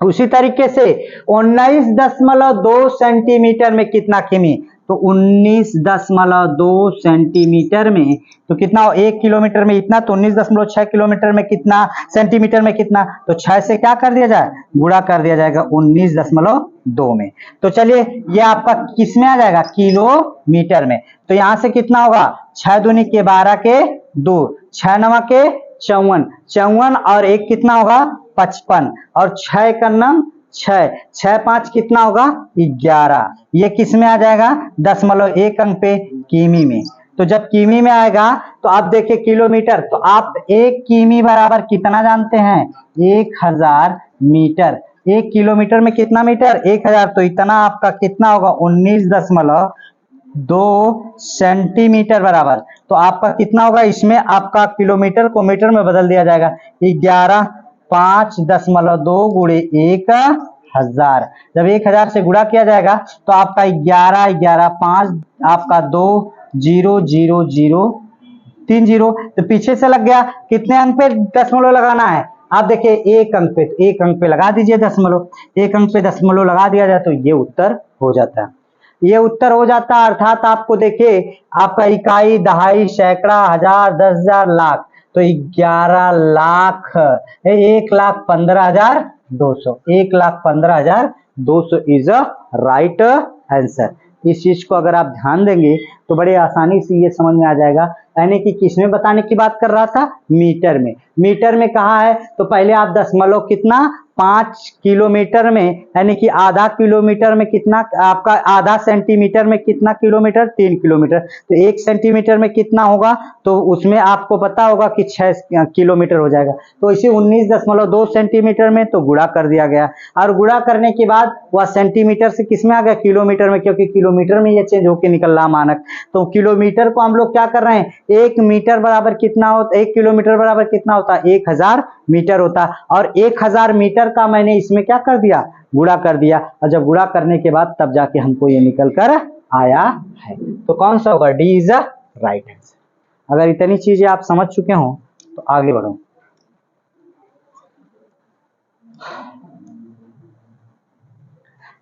उसी तरीके से 19.2 सेंटीमीटर में कितना किमी, तो 19.2 सेंटीमीटर में तो कितना 1 किलोमीटर में इतना, तो 19.6 किलोमीटर में कितना, सेंटीमीटर में कितना, तो 6 से क्या कर दिया जाए गुणा कर दिया जाएगा 19.2 में। तो चलिए ये आपका किस में आ जाएगा किलोमीटर में। तो यहां से कितना होगा 6 दूनी के 12 के 2, 6 नवा के 54, 54 और 1 कितना होगा 55 और 6 का नाम 6, 6 5 कितना होगा 11। ये किस में आ जाएगा 0.1 अंक पे किमी में। तो जब किमी में आएगा तो आप देखिए किलोमीटर, तो आप 1 किमी बराबर कितना जानते हैं 1000 मीटर। 1 किलोमीटर में कितना मीटर 1000, तो इतना आपका कितना होगा 19.2 सेंटीमीटर बराबर। तो आपका कितना होगा, इसमें आपका किलोमीटर को मीटर में बदल दिया जाएगा 5.2 गुणे 1000। जब 1000 से गुणा किया जाएगा तो आपका 11 11 5 आपका 2 0 0 0 3 0, तो पीछे से लग गया कितने अंक पे दशमलव लगाना है आप देखिए 1 अंक पे, तो 1 अंक पे लगा दीजिए दशमलव, 1 अंक पे दशमलव लगा दिया जाए तो ये उत्तर हो जाता है, ये उत्तर हो जाता है। अर्थात आपको देखिए आपका इकाई, दहाई, सैकड़ा, हजार, 10,000, लाख तो 11,00,000 1,15,200 1,15,200 इज अ राइट आंसर। इस चीज को अगर आप ध्यान देंगे तो बड़े आसानी से ये समझ में आ जाएगा। यानी कि किसमें बताने की बात कर रहा था, मीटर में। मीटर में कहा है तो पहले आप दशमलव कितना 5 किलोमीटर में, यानी कि आधा किलोमीटर में कितना आपका, आधा सेंटीमीटर में कितना किलोमीटर, 3 किलोमीटर। तो 1 सेंटीमीटर में कितना होगा, तो उसमें आपको पता होगा कि 6 किलोमीटर हो जाएगा। तो इसे 19.2 सेंटीमीटर में तो गुणा कर दिया गया, और गुणा करने के बाद वह सेंटीमीटर से किसमें आ गया, किलोमीटर में, क्योंकि किलोमीटर में ये चेंज होकर निकल रहा मानक। तो किलोमीटर को हम लोग क्या कर रहे हैं, 1 मीटर बराबर कितना होता, 1 किलोमीटर बराबर कितना होता है, 1000 मीटर होता। और 1000 मीटर का मैंने इसमें क्या कर दिया, गुणा कर दिया। और जब गुणा करने के बाद तब जाके हमको ये निकल कर आया है। तो कौन सा होगा, D is a right answer. अगर इतनी चीजें आप समझ चुके हो तो आगे बढ़ो।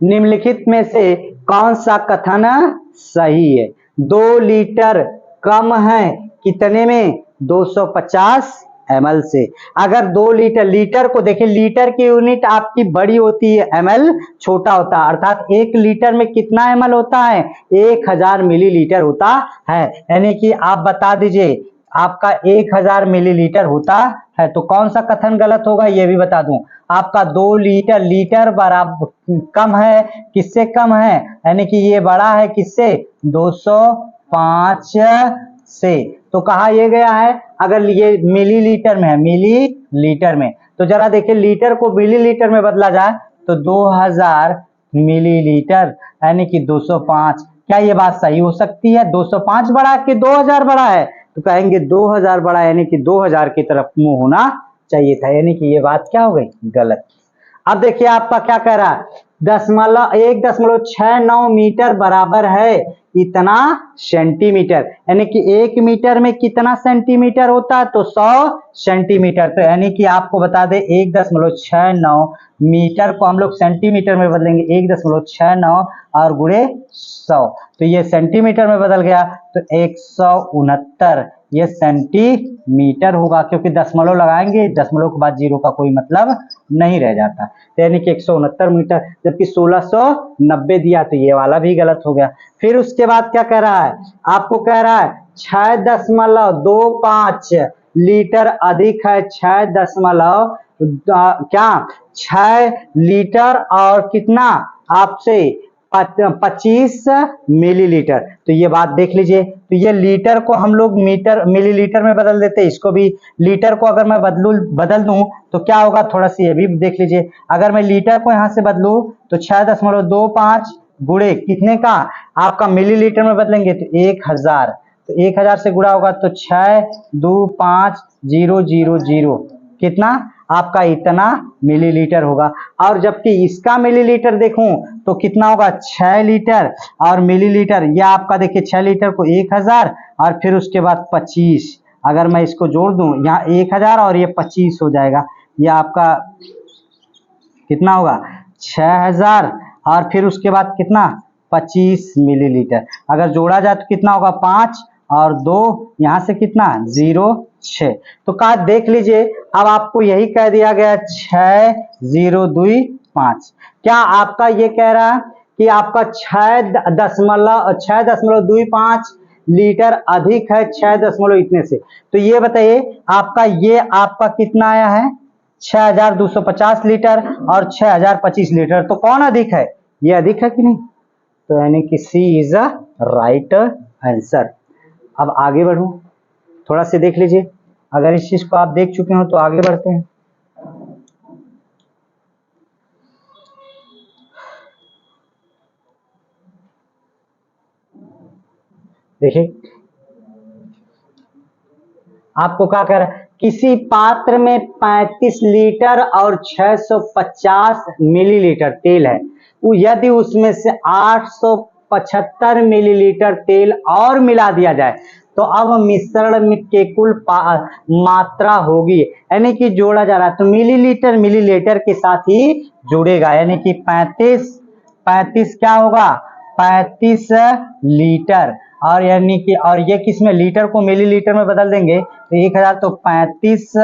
निम्नलिखित में से कौन सा कथन सही है। 2 लीटर कम है कितने में, 250 ml से। अगर 2 लीटर, लीटर को देखिए, लीटर की यूनिट आपकी बड़ी होती है, ml छोटा होता है, अर्थात 1 लीटर में कितना ml होता है, 1000 मिलीलीटर होता है। यानी कि आप बता दीजिए आपका 1000 मिलीलीटर होता है। तो कौन सा कथन गलत होगा ये भी बता दूं, आपका 2 लीटर, लीटर बराबर कम है, किससे कम है, यानी कि ये बड़ा है किससे, 205 से। तो कहा यह गया है, अगर ये मिलीलीटर में है, मिलीलीटर में, तो जरा देखिए लीटर को मिलीलीटर में बदला जाए तो 2000 मिलीलीटर, यानी कि 205। क्या ये बात सही हो सकती है, 205 बड़ा है कि 2000 बड़ा है, तो कहेंगे 2000 बड़ा, यानी कि 2000 की तरफ मुंह होना चाहिए था, यानी कि ये बात क्या हो गई, गलत। अब देखिए आपका क्या कह रहा है, 1.69 मीटर बराबर है इतना सेंटीमीटर, यानी कि 1 मीटर में कितना सेंटीमीटर होता है, तो 100 सेंटीमीटर। तो यानी कि आपको बता दें 1.69 मीटर को हम लोग सेंटीमीटर में बदलेंगे, 1.69 और गुणे 100, तो ये सेंटीमीटर में बदल गया, तो 169 ये सेंटीमीटर होगा, क्योंकि दशमलव लगाएंगे, दशमलव के बाद 0 का कोई मतलब नहीं रह जाता। तो यानी कि 169 मीटर, जबकि 1690 दिया, तो ये वाला भी गलत हो गया। फिर उसके बाद क्या कह रहा है, आपको कह रहा है 6.25 लीटर अधिक है, 6 लीटर और कितना आपसे 25 मिलीलीटर। तो ये बात देख लीजिए, तो ये लीटर को हम लोग मीटर मिलीलीटर में बदल देते हैं, इसको भी लीटर को अगर मैं बदल दूं तो क्या होगा, थोड़ा सा ये भी देख लीजिए। अगर मैं लीटर को यहां से बदलूं तो 6.25 गुणे कितने का, आपका मिलीलीटर में बदलेंगे तो 1000, तो 1000 से गुणा होगा तो 625,000 कितना आपका इतना मिलीलीटर होगा। और जबकि इसका मिलीलीटर देखूं तो कितना होगा, 6 लीटर और मिलीलीटर, यह आपका देखिए 6 लीटर को 1000 और फिर उसके बाद 25, अगर मैं इसको जोड़ दूं यहाँ 1000 और ये 25 हो जाएगा, यह आपका कितना होगा 6000 और फिर उसके बाद कितना 25 मिलीलीटर। अगर जोड़ा जाए तो कितना होगा 5 और 2 यहां से कितना 0 6। तो कहा देख लीजिए, अब आपको यही कह दिया गया 6025। क्या आपका ये कह रहा है कि आपका 6.25 लीटर अधिक है 6 इतने से। तो ये बताइए आपका ये आपका कितना आया है 6250 लीटर और 6025 लीटर, तो कौन अधिक है, ये अधिक है कि नहीं। तो यानी कि सी इज अ राइट आंसर। अब आगे बढ़ूं, थोड़ा सा देख लीजिए, अगर इस चीज को आप देख चुके हो तो आगे बढ़ते हैं। देखिए आपको क्या कह रहा है, किसी पात्र में 35 लीटर और 650 मिलीलीटर तेल है, यदि उसमें से 875 मिलीलीटर तेल और मिला दिया जाए तो अब मिश्रण में के कुल मात्रा होगी, यानी कि जोड़ा जा रहा है, तो मिलीलीटर मिलीलीटर के साथ ही जुड़ेगा, यानी कि 35 क्या होगा 35 लीटर और यानी कि और ये किस में, लीटर को मिलीलीटर में बदल देंगे तो 1000 तो 35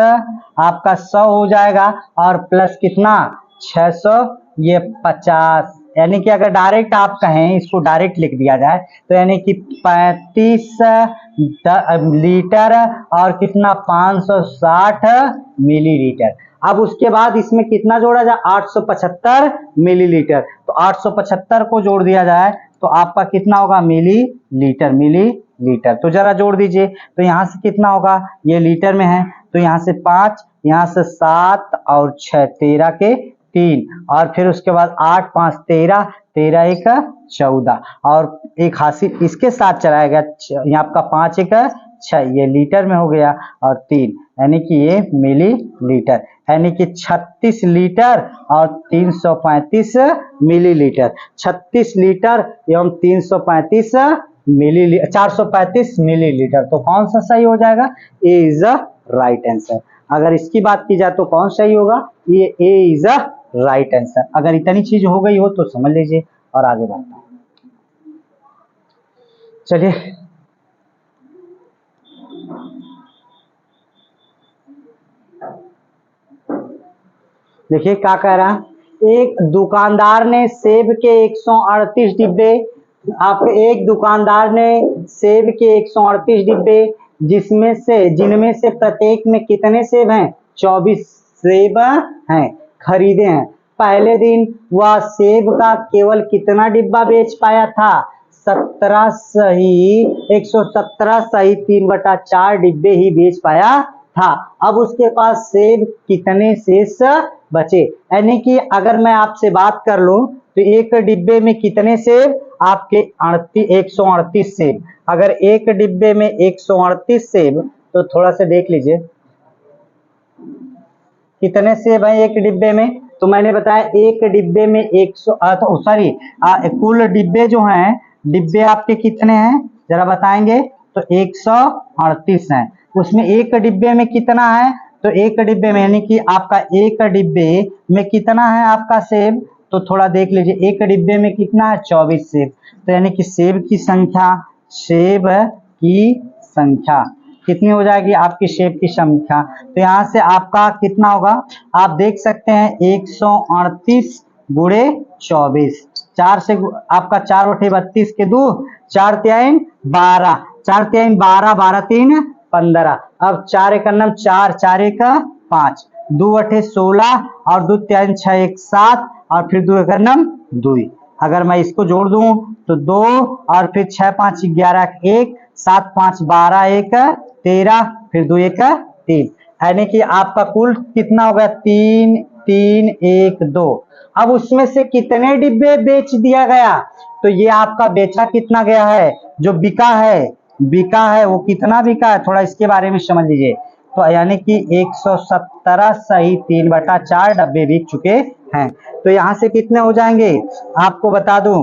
आपका 100 हो जाएगा, और प्लस कितना 600 ये 50, यानी कि अगर डायरेक्ट आप कहें इसको डायरेक्ट लिख दिया जाए तो यानी कि 35 लीटर और कितना 560 मिलीलीटर। अब उसके बाद इसमें कितना जोड़ा जाए 875 मिलीलीटर, तो 875 को जोड़ दिया जाए तो आपका कितना होगा मिलीलीटर, मिलीलीटर। तो जरा जोड़ दीजिए, तो यहाँ से कितना होगा, ये लीटर में है तो यहाँ से 5, यहाँ से 7 और 6 13 के 3, और फिर उसके बाद 8 5 13, 13 1 14, और एक हासिल इसके साथ चलाएगा, यहाँ आपका 5 1 6, ये लीटर में हो गया, और 3 यानी कि ये मिलीलीटर, यानी कि 36 लीटर और 335 मिलीलीटर, 36 लीटर एवं 335 मिलीलीटर, 435 मिलीलीटर। तो कौन सा सही हो जाएगा, ए इज द राइट आंसर। अगर इसकी बात की जाए तो कौन सही होगा, ये ए इज द राइट आंसर। अगर इतनी चीज हो गई हो तो समझ लीजिए और आगे बढ़ते हैं। चलिए देखिए क्या कह रहा है, एक दुकानदार ने सेब के 138 डिब्बे, आप एक दुकानदार ने सेब के 138 डिब्बे जिनमें से प्रत्येक में कितने सेब हैं, 24 सेब हैं, खरीदे हैं। पहले दिन वह सेब का केवल कितना डिब्बा बेच पाया था, 17 सही 117 सही 3/4 डिब्बे ही बेच पाया था। अब उसके पास सेब कितने शेष बचे, यानी कि अगर मैं आपसे बात कर लूं तो एक डिब्बे में कितने सेब, आपके 138 सेब। अगर एक डिब्बे में 138 सेब तो थोड़ा सा देख लीजिए कितने सेब हैं एक डिब्बे में, तो मैंने बताया एक डिब्बे में 100 सॉरी कुल डिब्बे जो हैं, डिब्बे आपके कितने हैं जरा बताएंगे, तो 138 हैं। उसमें एक डिब्बे में कितना है, तो एक डिब्बे में यानी कि आपका एक डिब्बे में कितना है आपका सेब, तो थोड़ा देख लीजिए एक डिब्बे में कितना है 24 सेब, तो यानी कि सेब की संख्या कितनी हो जाएगी आपकी सेब की संख्या, तो यहाँ से आपका कितना होगा, आप देख सकते हैं 138 गुणे 24, 4 से आपका 4/32 के 2, 4 3 12, 4 3 12, 12 3 15, अब 4 1 4, 4 1 5, 2 8 16 और 2 3 6 1 7 और फिर 2 1 2। अगर मैं इसको जोड़ दूं तो 2 और फिर 6 5 11 1, 7 5 12 1 13, फिर 2 1 3, यानी कि आपका कुल कितना हो गया 3 3 1 2। अब उसमें से कितने डिब्बे बेच दिया गया, तो ये आपका बेचा कितना गया है, जो बिका है वो कितना बिका है, थोड़ा इसके बारे में समझ लीजिए। तो यानी कि 117 सही 3/4 डब्बे बिक चुके हैं। तो यहाँ से कितने हो जाएंगे आपको बता दूं,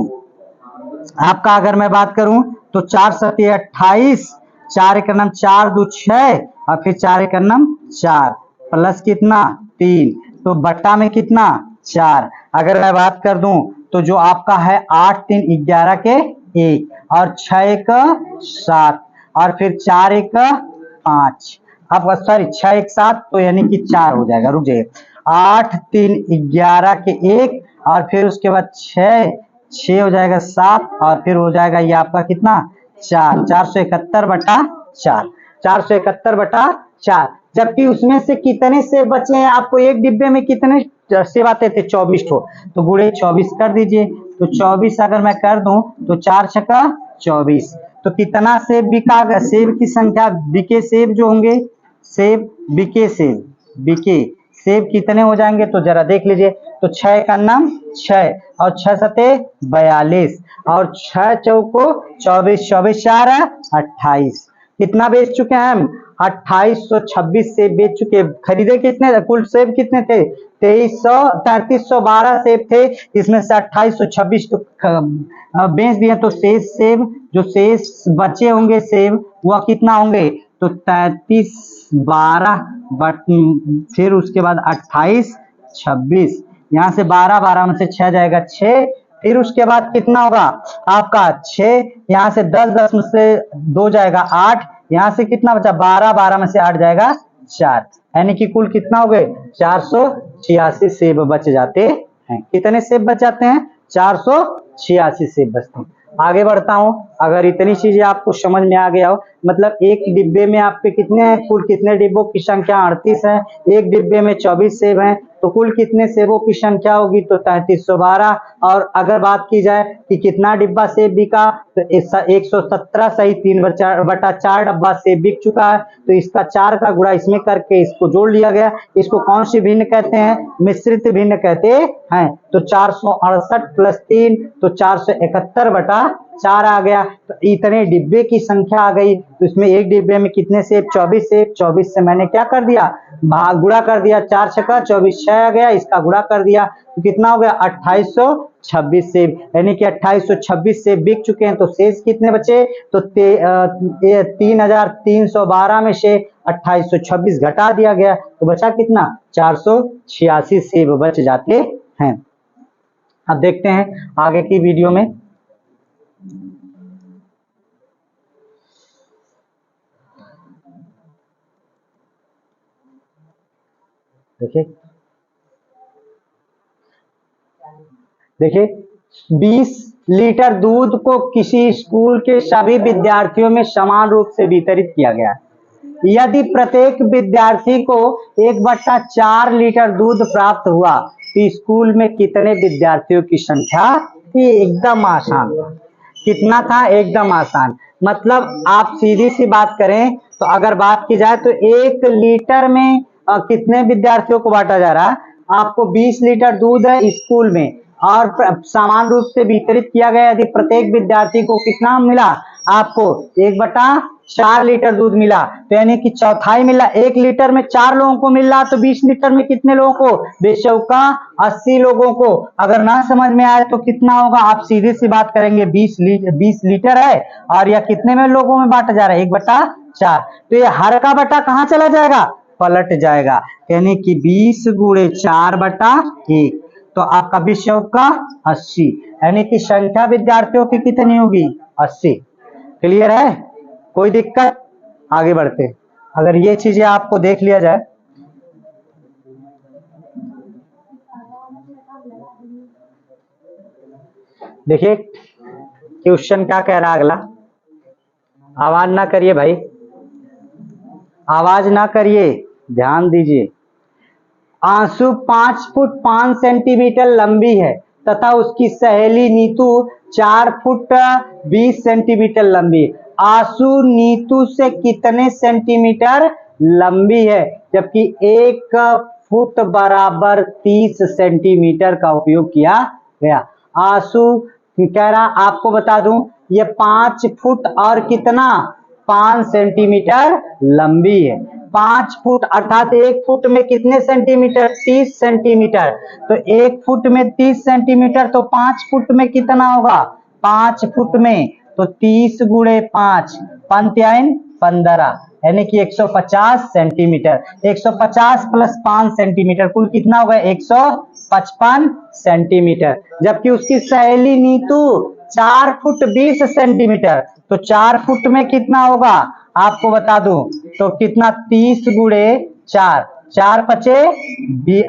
आपका अगर मैं बात करूं तो 4 7 28, 4 1 4 2 6 और फिर 4 1 4 प्लस कितना 3, तो बट्टा में कितना 4। अगर मैं बात कर दूं तो जो आपका है 8 3 11 के 1 और 6 1 7 और फिर 4 1 5, अब सॉरी 6 1 7 तो यानी कि 4 हो जाएगा, रुक जाइए 8 3 11 के 1 और फिर उसके बाद 6 हो जाएगा 7 और फिर हो जाएगा ये आपका कितना 4, 471/4, 471/4। जबकि उसमें से कितने सेब बचे हैं, आपको एक डिब्बे में कितने सेब आते थे 24 ठो, तो गुणे 24 कर दीजिए, तो 24 अगर मैं कर दूं तो 4 छक्का 24, तो कितना सेब बिका, सेब की संख्या बिके सेब जो होंगे, सेब बिके सेब कितने हो जाएंगे, तो जरा देख लीजिए, तो 6 का नाम 6 और 6 सते 42 और 6 चौको 24, 24 4 28, कितना बेच चुके हैं हम 2826 सेब बेच चुके। खरीदे कितने, कुल सेब कितने थे 3312 सेब थे, इसमें से 2826 तो बेच दिए, तो शेष सेब जो शेष बचे होंगे सेब वह कितना होंगे, तो 33 12 फिर उसके बाद 28 26, यहाँ से 12 12 में से 6 जाएगा 6, फिर उसके बाद कितना होगा आपका 6, यहाँ से 10, 10 में से 2 जाएगा 8, यहाँ से कितना बचा 12, 12 में से 8 जाएगा 4, यानी कि कुल कितना हो गए 486 सेब बच जाते हैं। कितने सेब बच जाते हैं 486 सेब बचते हैं। आगे बढ़ता हूं, अगर इतनी चीजें आपको समझ में आ गया हो, मतलब एक डिब्बे में आपके कितने हैं, कुल कितने डिब्बों की संख्या 38 है, एक डिब्बे में 24 सेब हैं, तो कुल कितने सेबों की संख्या होगी तो 3312। और अगर बात की जाए कि कितना डिब्बा सेब बिका तो 117 सही 3/4 डब्बा सेब बिक चुका है, तो इसका 4 का गुणा इसमें करके इसको जोड़ लिया गया। इसको कौन सी भिन्न कहते हैं, मिश्रित भिन्न कहते हैं। तो 468 प्लस 3 तो 471/4 आ गया, तो इतने डिब्बे की संख्या आ गई। तो इसमें एक डिब्बे में कितने सेब 24 सेब, 24 से मैंने क्या कर दिया भाग गुणा कर दिया, 4 छक्का 24 6 आ गया, इसका गुणा कर दिया तो कितना हो गया 2826 सेब, यानी कि 2826 सेब बिक चुके हैं। तो शेष कितने बचे तो 3312 में से 2826 घटा दिया गया तो बचा कितना 486 सेब बच जाते हैं। अब देखते हैं आगे की वीडियो में। देखिए 20 लीटर दूध को किसी स्कूल के सभी विद्यार्थियों में समान रूप से वितरित किया गया। यदि प्रत्येक विद्यार्थी को 1/4 लीटर दूध प्राप्त हुआ तो स्कूल में कितने विद्यार्थियों की संख्या थी। एकदम आसान, कितना था एकदम आसान। मतलब आप सीधी सी बात करें तो अगर बात की जाए तो 1 लीटर में कितने विद्यार्थियों को बांटा जा रहा है, आपको 20 लीटर दूध है स्कूल में और समान रूप से वितरित किया गया। यदि प्रत्येक विद्यार्थी को कितना मिला आपको 1/4 लीटर दूध मिला, तो यानी कि चौथाई मिला। 1 लीटर में 4 लोगों को मिल रहा तो 20 लीटर में कितने लोगों को बेशौका 80 लोगों को। अगर ना समझ में आए तो कितना होगा आप सीधे सी बात करेंगे 20 लीटर है और यह कितने में लोगों में बांटा जा रहा है 1/4, तो ये हर का बटा कहां चला जाएगा पलट जाएगा, यानी कि 20 गुणे 4/1, तो आपका 20 का 80, यानी कि संख्या विद्यार्थियों की कितनी होगी 80। क्लियर है, कोई दिक्कत। आगे बढ़ते, अगर ये चीजें आपको देख लिया जाए देखिए क्वेश्चन क्या कह रहा है अगला। आवाज ना करिए भाई, आवाज ना करिए, ध्यान दीजिए। आंसू 5 फुट 5 सेंटीमीटर लंबी है तथा उसकी सहेली नीतू 4 फुट 20 सेंटीमीटर लंबी है। आंसू नीतू से कितने सेंटीमीटर लंबी है, जबकि 1 फुट बराबर 30 सेंटीमीटर का उपयोग किया गया। आंसू कह रहा आपको बता दूं ये 5 फुट और कितना 5 सेंटीमीटर लंबी है। 5 फुट अर्थात 1 फुट में कितने सेंटीमीटर 30 सेंटीमीटर, तो 1 फुट में 30 सेंटीमीटर तो 5 फुट में कितना होगा 5 फुट में तो 30 गुणे 5 पंत्यायन 15, यानी कि 150 सेंटीमीटर। 150 प्लस 5 सेंटीमीटर कुल कितना होगा 155 सेंटीमीटर। जबकि उसकी सहेली नीतू 4 फुट 20 सेंटीमीटर, तो 4 फुट में कितना होगा आपको बता दूं तो कितना 30 गुणे 4, 4 पचे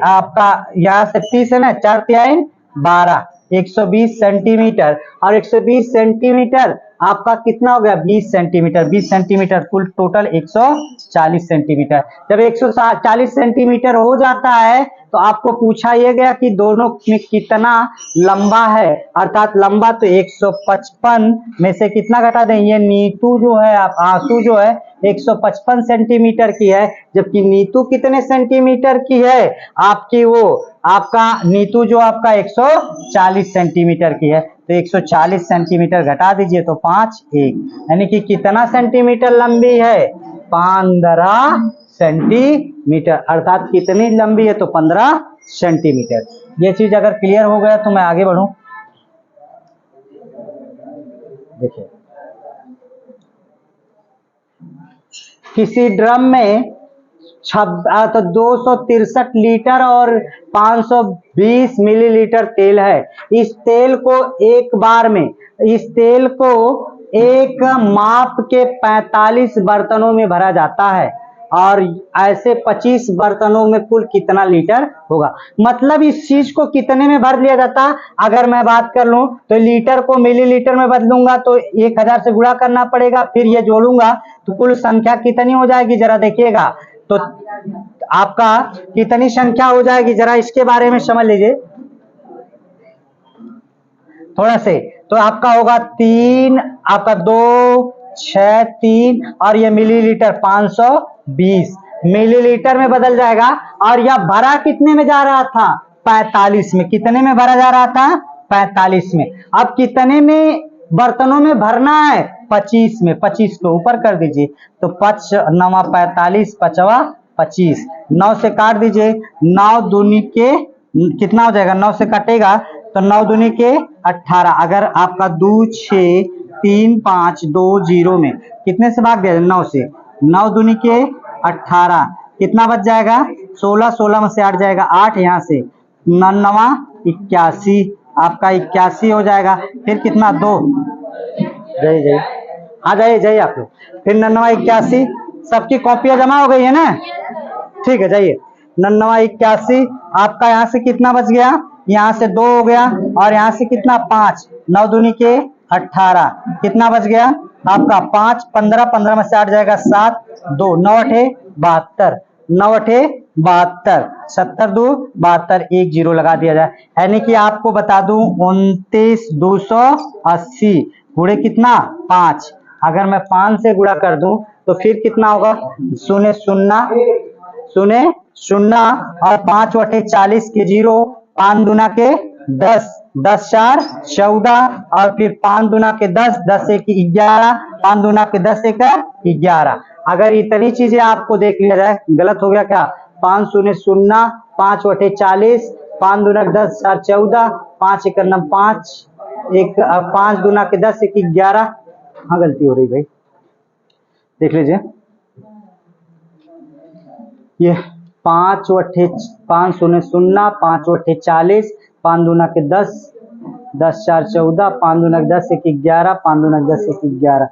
आपका यहाँ से 30 है ना 4 तिहाई 12, 120 सेंटीमीटर और 120 सेंटीमीटर आपका कितना हो गया 20 सेंटीमीटर। 20 सेंटीमीटर कुल टोटल 140 सेंटीमीटर। जब 140 सेंटीमीटर हो जाता है तो आपको पूछा यह गया कि दोनों में कितना लंबा है, अर्थात लंबा तो 155 में से कितना घटा दें, ये नीतू जो है आप आंसू जो है 155 सेंटीमीटर की है, जबकि नीतू कितने सेंटीमीटर की है आपकी वो आपका नीतू जो आपका 140 सेंटीमीटर की है, तो 140 सेंटीमीटर घटा दीजिए तो 5 1, यानी कि कितना सेंटीमीटर लंबी है 15 सेंटीमीटर, अर्थात कितनी लंबी है तो 15 सेंटीमीटर। ये चीज अगर क्लियर हो गया तो मैं आगे बढ़ूं। देखिए किसी ड्रम में तो 263 लीटर और 520 मिलीलीटर तेल है। इस तेल को एक माप के 45 बर्तनों में भरा जाता है और ऐसे 25 बर्तनों में कुल कितना लीटर होगा। मतलब इस चीज को कितने में भर लिया जाता। अगर मैं बात कर लूं तो लीटर को मिलीलीटर में बदलूंगा तो 1000 से गुणा करना पड़ेगा, फिर ये जोड़ूंगा तो कुल संख्या कितनी हो जाएगी जरा देखिएगा। तो आपका कितनी संख्या हो जाएगी जरा इसके बारे में समझ लीजिए थोड़ा से। तो आपका होगा 3, आपका 2, 6, 3 और ये मिलीलीटर 520 मिलीलीटर में बदल जाएगा। और यह भरा कितने में जा रहा था 45 में। कितने में भरा जा रहा था 45 में। अब कितने में बर्तनों में भरना है 25 में। 25 को ऊपर कर दीजिए तो 5 9 45 5 25 9 से काट दीजिए 9 दूनी के कितना हो जाएगा 9 से कटेगा तो 9 दूनी के 18। अगर आपका 2 6 3 5 2 0 में कितने से भाग दिया 9 से 9 दूनी के 18 कितना बच जाएगा 16 16 में से 8 जाएगा 8 यहाँ से 9 81 आपका 81 हो जाएगा। फिर कितना 2 जाइए आ जाइए आप लोग। फिर 9 81 सबकी कॉपियां जमा हो गई है ना। ठीक है जाइए 9 81 आपका यहाँ से कितना बच गया यहाँ से 2 हो गया और यहाँ से कितना 5 9 दूनी के 18 कितना बच गया आपका 5 15 15 में से 8 जाएगा 7 2 9 8 72 9 8 72 70 2 72 1 0 लगा दिया जाए। यानी कि आपको बता दूं 29 280 गुणे कितना 5। अगर मैं 5 से गुणा कर दूं तो फिर कितना होगा 0 0 0 और 5 बटे 40 के 0 5 दूना के 10 10 4 14 और फिर 5 दूना के 10 10 1 11 5 दूना के 10 1 11। अगर इतनी चीजें आपको देख लिया जाए गलत हो गया क्या 5 0 0 5 बटे 40 5 दूना 10 4 14 5 1 9 5 1 5 दूना के 10 1 11। हाँ गलती हो रही भाई देख लीजिए ये 5 बटे 5 0 0 5 बटे 40 5 दूना के 10 10 4 14 5 दूना के 10 1 11 5 दूना के 10 1 11।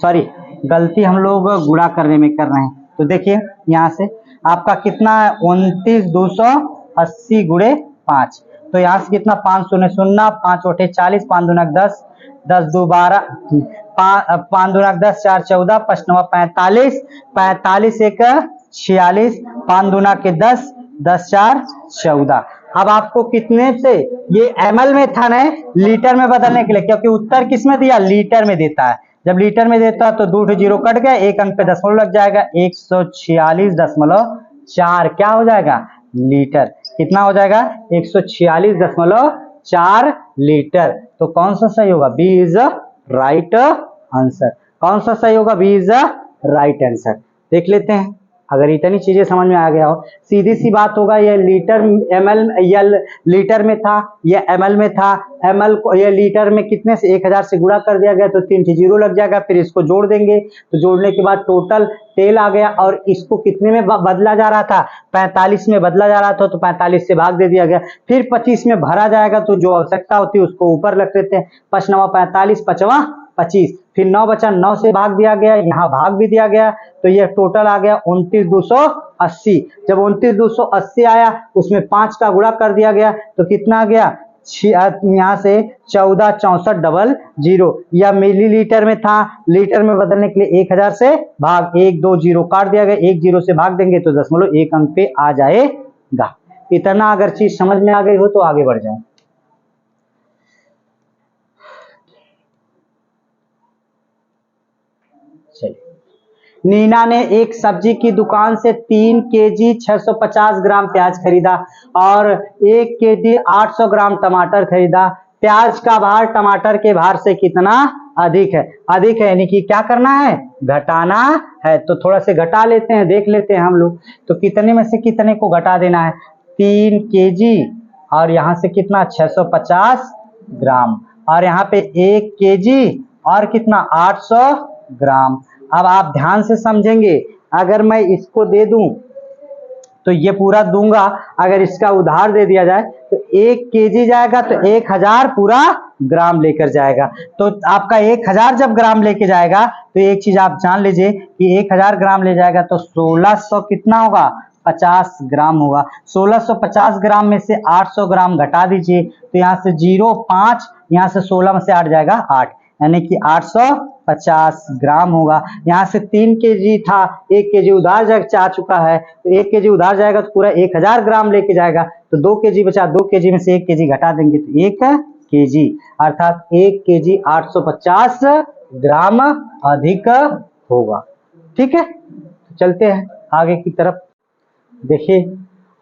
अरे गलती हम लोग गुणा करने में कर रहे हैं। तो देखिए यहाँ से आपका कितना है 29 280 गुणे 5। तो यहाँ से कितना 5 0 0 5 बटे 40 5 दूना के 10 10 2 12 5 दूना 10 4 14 5 9 45 45 1 46 5 दूना के 10 10 4 14। अब आपको कितने से ये ml में था ना लीटर में बदलने के लिए क्योंकि उत्तर किस में दिया लीटर में देता है। जब लीटर में देता है तो 2 0 कट गया एक अंक पे दशमलव लग जाएगा 146.4 क्या हो जाएगा लीटर। कितना हो जाएगा 146.4 लीटर। तो कौन सा सही होगा बी इज राइट आंसर। कौन सा सही होगा बी इज राइट आंसर। देख लेते हैं अगर इतनी चीजें समझ में आ गया हो सीधी सी बात होगा ये लीटर ml या लीटर में था ये ml में था ml को ये लीटर में कितने से 1000 से गुणा कर दिया गया तो 3 0 लग जाएगा। फिर इसको जोड़ देंगे तो जोड़ने के बाद टोटल तेल आ गया और इसको कितने में बदला जा रहा था 45 में बदला जा रहा था तो 45 से भाग दे दिया गया। फिर 25 में भरा जाएगा तो जो आवश्यकता होती है उसको ऊपर रख देते हैं 5 9 45 5 25 फिर 9 बचा 9 से भाग दिया गया यहाँ भाग भी दिया गया तो ये टोटल आ गया 29 280। जब 29 280 आया उसमें 5 का गुणा कर दिया गया तो कितना आ गया यहाँ से 14 64 00 या मिलीलीटर में था लीटर में बदलने के लिए 1000 से भाग 1 2 0 काट दिया गया 1 0 से भाग देंगे तो 0.1 अंक पे आ जाएगा। इतना अगर चीज समझ में आ गई हो तो आगे बढ़ जाए। नीना ने एक सब्जी की दुकान से 3 केजी 650 ग्राम प्याज खरीदा और 1 केजी 800 ग्राम टमाटर खरीदा। प्याज का भार टमाटर के भार से कितना अधिक है यानी कि क्या करना है घटाना है। तो थोड़ा से घटा लेते हैं देख लेते हैं हम लोग। तो कितने में से कितने को घटा देना है 3 केजी और यहाँ से कितना 650 ग्राम और यहाँ पे 1 केजी और कितना 800 ग्राम। अब आप ध्यान से समझेंगे अगर मैं इसको दे दूं तो ये पूरा दूंगा, अगर इसका उधार दे दिया जाए तो 1 केजी जाएगा तो 1000 पूरा ग्राम लेकर जाएगा। तो आपका 1000 जब ग्राम लेके जाएगा तो एक चीज आप जान लीजिए कि 1000 ग्राम ले जाएगा तो 1600 कितना होगा, 50 ग्राम होगा। 1650 ग्राम में से 800 ग्राम घटा दीजिए तो यहाँ से 0.5, यहाँ से 16 में से 8 जाएगा 8, यानी कि 850 ग्राम होगा। यहाँ से 3 केजी था, 1 केजी उधार जा चुका है, तो 1 केजी उधार जाएगा तो पूरा 1000 ग्राम लेके जाएगा, तो 2 केजी बचा, 2 केजी में से 1 केजी घटा देंगे तो 1 केजी, अर्थात 1 केजी 850 ग्राम अधिक होगा। ठीक है, चलते हैं आगे की तरफ। देखिए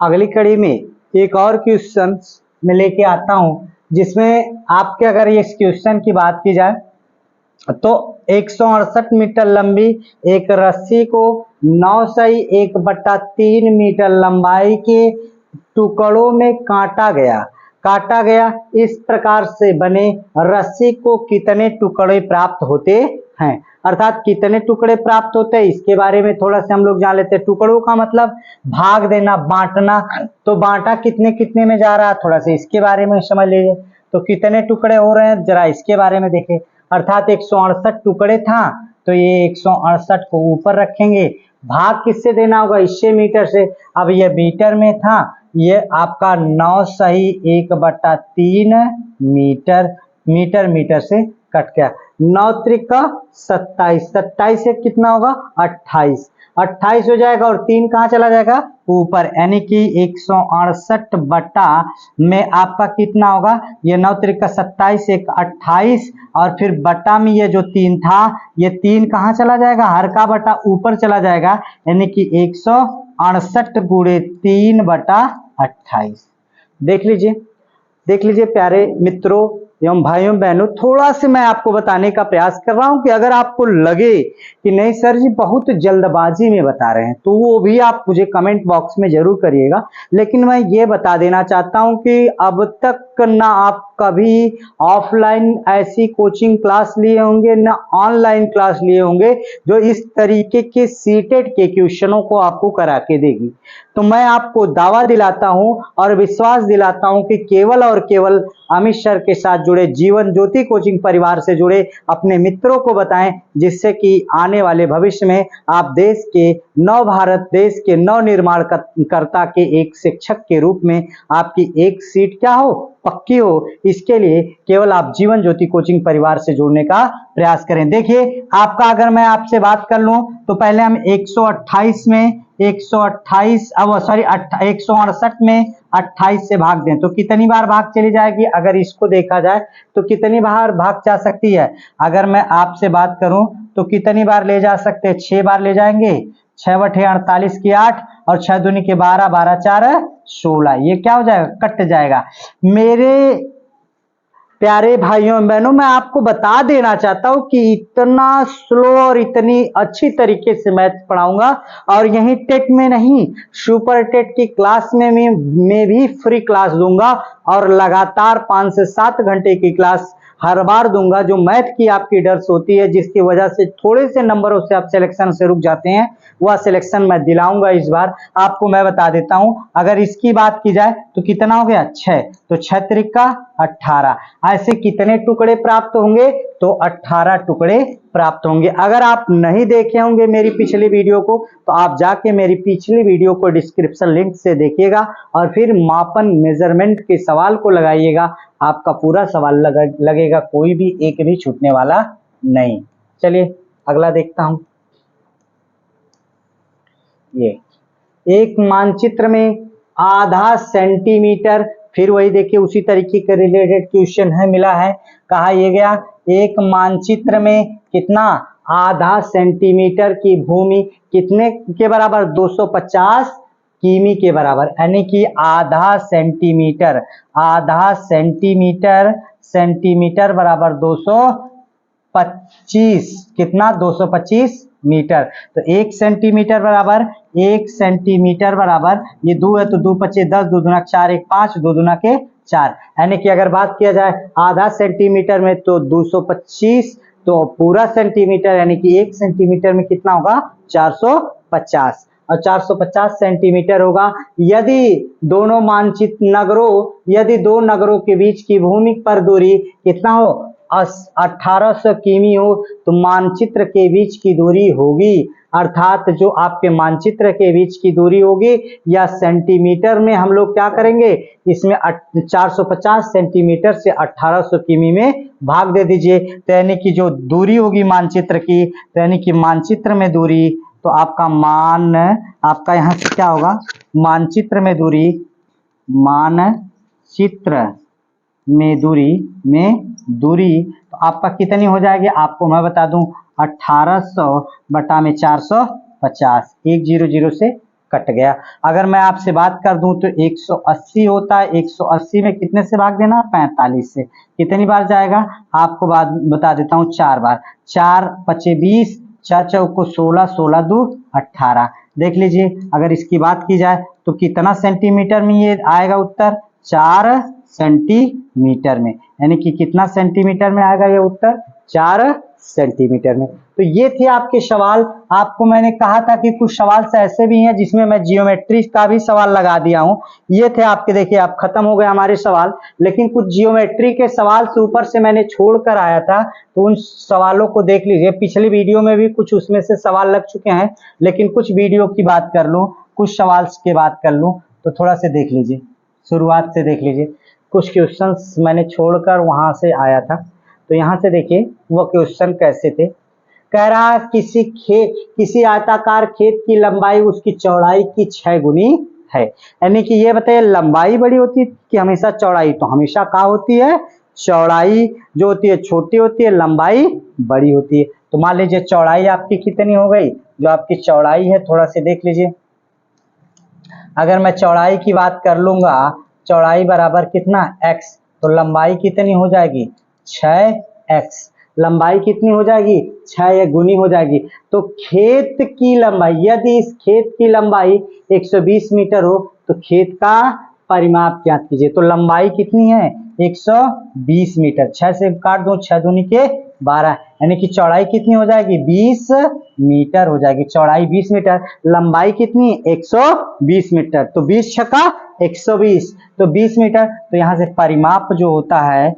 अगली कड़ी में एक और क्वेश्चन में लेके आता हूं, जिसमें आपके अगर इस क्वेश्चन की बात की जाए तो 168 मीटर लंबी एक रस्सी को 9/1/3 मीटर लंबाई के टुकड़ों में काटा गया। इस प्रकार से बने रस्सी को कितने टुकड़े प्राप्त होते हैं, अर्थात कितने टुकड़े प्राप्त होते हैं इसके बारे में थोड़ा सा हम लोग जान लेते हैं। टुकड़ों का मतलब भाग देना, बांटना, तो बांटा कितने कितने में जा रहा है, थोड़ा सा इसके बारे में समझ लीजिए। तो कितने टुकड़े हो रहे हैं जरा इसके बारे में देखें, अर्थात 168 टुकड़े था तो ये 168 को ऊपर रखेंगे, भाग किससे देना होगा, इससे मीटर से। अब ये मीटर में था, ये आपका 9/1/3 मीटर से कट गया। 9 त्रिका 27, 27 से कितना होगा 28, 28 हो जाएगा और 3 कहाँ चला जाएगा ऊपर, यानी कि 168 बटा में आपका कितना होगा, ये 9 त्रिका 27, 1 28 और फिर बटा में ये जो 3 था, ये 3 कहाँ चला जाएगा, हर का बटा ऊपर चला जाएगा, यानी कि 168 गुणे 3/28। देख लीजिए प्यारे मित्रों एवं भाइयों बहनों, थोड़ा सा मैं आपको बताने का प्रयास कर रहा हूं कि अगर आपको लगे कि नहीं सर जी बहुत जल्दबाजी में बता रहे हैं तो वो भी आप मुझे कमेंट बॉक्स में जरूर करिएगा। लेकिन मैं ये बता देना चाहता हूं कि अब तक ना आप कभी ऑफलाइन ऐसी कोचिंग क्लास लिए होंगे ना ऑनलाइन क्लास लिए होंगे जो इस तरीके के सीटेट के क्वेश्चनों को आपको करा के देगी। तो मैं आपको दावा दिलाता हूं और विश्वास दिलाता हूं कि केवल और केवल अमित सर के साथ जुड़े जीवन ज्योति कोचिंग परिवार से जुड़े अपने मित्रों को बताएं, जिससे कि आने वाले भविष्य में आप देश के नव भारत, देश के नव निर्माण कर्ता के एक शिक्षक के रूप में आपकी एक सीट क्या हो, पक्की हो। इसके लिए केवल आप जीवन ज्योति कोचिंग परिवार से जुड़ने का प्रयास करें। देखिए आपका अगर मैं आपसे बात कर लूं तो पहले हम 128 में 168 में 28 से भाग दें तो कितनी बार भाग चली जाएगी, अगर इसको देखा जाए तो कितनी बार भाग जा सकती है। अगर मैं आपसे बात करूं तो कितनी बार ले जा सकते हैं, 6 बार ले जाएंगे। 6/48 की 8 और 6 दूनी के 12, 12 4 16, ये क्या हो जाएगा, कट जाएगा। मेरे प्यारे भाइयों बहनों, मैं आपको बता देना चाहता हूं कि इतना स्लो और इतनी अच्छी तरीके से मैथ पढ़ाऊंगा, और यही टेट में नहीं सुपर टेट की क्लास में भी फ्री क्लास दूंगा और लगातार 5 से 7 घंटे की क्लास हर बार दूंगा। जो मैथ की आपकी डर्स होती है जिसकी वजह से थोड़े से नंबरों से आप सिलेक्शन से रुक जाते हैं, वह सिलेक्शन मैं दिलाऊंगा इस बार आपको। मैं बता देता हूं, अगर इसकी बात की जाए तो कितना हो गया 6, तो 6 त्रिका 18, ऐसे कितने टुकड़े प्राप्त होंगे, तो 18 टुकड़े प्राप्त होंगे। अगर आप नहीं देखे होंगे मेरी पिछली वीडियो को तो आप जाके मेरी पिछली वीडियो को डिस्क्रिप्शन लिंक से देखिएगा और फिर मापन मेजरमेंट के सवाल को लगाइएगा, आपका पूरा सवाल लगेगा, कोई भी एक भी छूटने वाला नहीं। चलिए अगला देखता हूं। ये एक मानचित्र में आधा सेंटीमीटर, फिर वही देखिए उसी तरीके के रिलेटेड क्वेश्चन है, मिला है, कहा यह गया एक मानचित्र में कितना, आधा सेंटीमीटर की भूमि कितने के बराबर, 250 किमी के बराबर, यानी कि आधा सेंटीमीटर बराबर 225, कितना 225 मीटर। तो 1 सेंटीमीटर बराबर ये 2 है तो 2 पच्चीस 10, 2 दूना 4, 1 5, 2 दूना के 4, यानी कि अगर बात किया जाए आधा सेंटीमीटर में तो 225, तो पूरा सेंटीमीटर यानी कि 1 सेंटीमीटर में कितना होगा 400 450 और 450 सेंटीमीटर होगा। यदि दोनों मानचित्र नगरों यदि दो नगरों के बीच की भूमि पर दूरी कितना हो 1800 किमी हो तो मानचित्र के बीच की दूरी होगी, अर्थात जो आपके मानचित्र के बीच की दूरी होगी या सेंटीमीटर में हम लोग क्या करेंगे, इसमें 450 सेंटीमीटर से 1800 किमी में भाग दे दीजिए। तो यानी कि जो दूरी होगी मानचित्र की, तो यानी कि मानचित्र में दूरी, तो आपका यहाँ से क्या होगा, मानचित्र में दूरी तो आपका कितनी हो जाएगी, आपको मैं बता दूं 1800 बटा में 450, 100 से कट गया। अगर मैं आपसे बात कर दूं तो 180 होता है, 180 में कितने से भाग देना, 45 से। कितनी बार जाएगा, आपको बात बता देता हूं, 4 बार। 4 पचे 20, 4 चौको 16, 16 दू 18। देख लीजिए, अगर इसकी बात की जाए तो कितना सेंटीमीटर में ये आएगा उत्तर, 4 सेंटीमीटर में। यानी कि कितना सेंटीमीटर में आएगा ये उत्तर, 4 सेंटीमीटर में। तो ये थे आपके सवाल। आपको मैंने कहा था कि कुछ सवाल ऐसे भी हैं जिसमें मैं जियोमेट्री का भी सवाल लगा दिया हूं। ये थे आपके, देखिए आप खत्म हो गए हमारे सवाल, लेकिन कुछ जियोमेट्री के सवाल से ऊपर से मैंने छोड़कर आया था, तो उन सवालों को देख लीजिए। पिछली वीडियो में भी कुछ उसमें से सवाल लग चुके हैं, लेकिन कुछ वीडियो की बात कर लूं, कुछ सवाल की बात कर लूं, तो थोड़ा से देख लीजिए, शुरुआत से देख लीजिए। कुछ क्वेश्चंस मैंने छोड़कर वहां से आया था, तो यहाँ से देखिए वो क्वेश्चन कैसे थे। कह रहा किसी आयताकार खेत की लंबाई उसकी चौड़ाई की 6 गुनी है। यानी कि ये बताइए लंबाई बड़ी होती है कि हमेशा चौड़ाई, तो हमेशा क्या होती है, चौड़ाई जो होती है छोटी होती है, लंबाई बड़ी होती है। तो मान लीजिए चौड़ाई आपकी कितनी हो गई, जो आपकी चौड़ाई है थोड़ा से देख लीजिए। अगर मैं चौड़ाई की बात कर लूंगा, चौड़ाई बराबर कितना x, तो लंबाई कितनी हो जाएगी 6x। लंबाई कितनी हो जाएगी 6, या गुनी हो जाएगी। तो खेत की लंबाई, यदि इस खेत की लंबाई 120 मीटर हो तो खेत का परिमाप ज्ञात कीजिए। तो लंबाई कितनी है 120 मीटर, 6 से काट दो, 6 दूनी के 12, यानी कि चौड़ाई कितनी हो जाएगी 20 मीटर हो जाएगी। चौड़ाई 20 मीटर, लंबाई कितनी 120 मीटर, तो 20 छक्का 120, तो 20 मीटर। तो यहाँ से परिमाप जो होता है,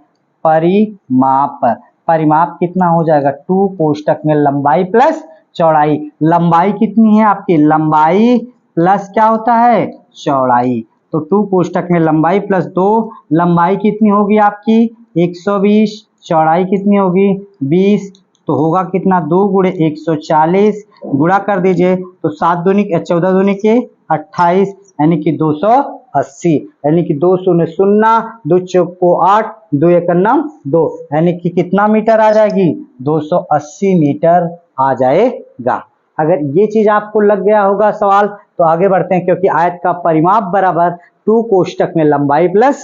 परिमाप कितना हो जाएगा, 2 कोष्टक में लंबाई प्लस चौड़ाई। लंबाई कितनी है आपकी, लंबाई प्लस क्या होता है चौड़ाई, तो 2 कोष्टक में लंबाई प्लस 2, लंबाई कितनी होगी आपकी 120, चौड़ाई कितनी होगी 20, तो होगा कितना 2 गुणे 140, गुणा कर दीजिए तो 7 दूनी 14 दूनी के 28, यानी कि 280, यानी कि 2 शून्य 0, 2 चौको 8, 2 एक 2, यानी कि कितना मीटर आ जाएगी 280 मीटर आ जाएगा। अगर ये चीज आपको लग गया होगा सवाल, तो आगे बढ़ते हैं, क्योंकि आयत का परिमाप बराबर 2 कोष्टक में लंबाई प्लस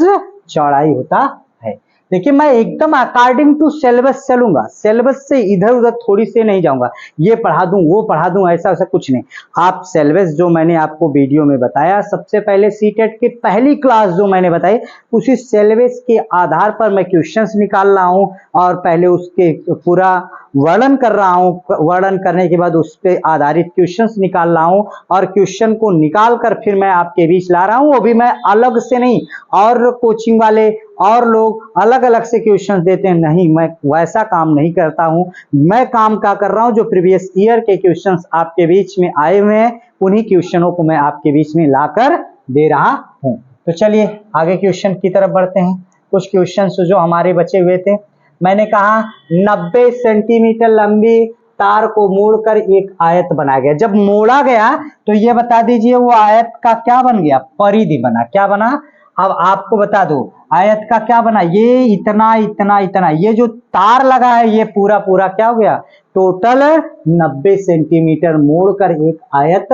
चौड़ाई होता है। देखिए मैं एकदम अकॉर्डिंग टू सिलेबस चलूंगा, सिलेबस से इधर उधर थोड़ी से नहीं जाऊंगा, ये पढ़ा दूं वो पढ़ा दूं, ऐसा कुछ नहीं। आप सिलेबस जो मैंने आपको वीडियो में बताया, सबसे पहले सीटेट की पहली क्लास जो मैंने बताई, उसी सिलेबस के आधार पर मैं क्वेश्चंस निकाल रहा हूं और पहले उसके पूरा वर्णन कर रहा हूं। वर्णन करने के बाद उस पर आधारित क्वेश्चंस निकाल रहा हूं और क्वेश्चन को निकाल कर फिर मैं आपके बीच ला रहा हूं। वो भी मैं अलग से नहीं, और कोचिंग वाले और लोग अलग अलग से क्वेश्चंस देते हैं, नहीं, मैं वैसा काम नहीं करता हूं। मैं काम क्या कर रहा हूं, जो प्रीवियस ईयर के क्वेश्चंस आपके बीच में आए हुए हैं, उन्हीं क्वेश्चनों को मैं आपके बीच में लाकर दे रहा हूं। तो चलिए आगे क्वेश्चन की तरफ बढ़ते हैं। कुछ क्वेश्चंस जो हमारे बचे हुए थे, मैंने कहा 90 सेंटीमीटर लंबी तार को मोड़कर एक आयत बनाया गया। जब मोड़ा गया तो ये बता दीजिए वो आयत का क्या बन गया, परिधि बना। क्या बना, अब आपको बता दो आयत का क्या बना, ये इतना इतना इतना, ये जो तार लगा है ये पूरा पूरा क्या हो गया, टोटल 90 सेंटीमीटर मोड़कर एक आयत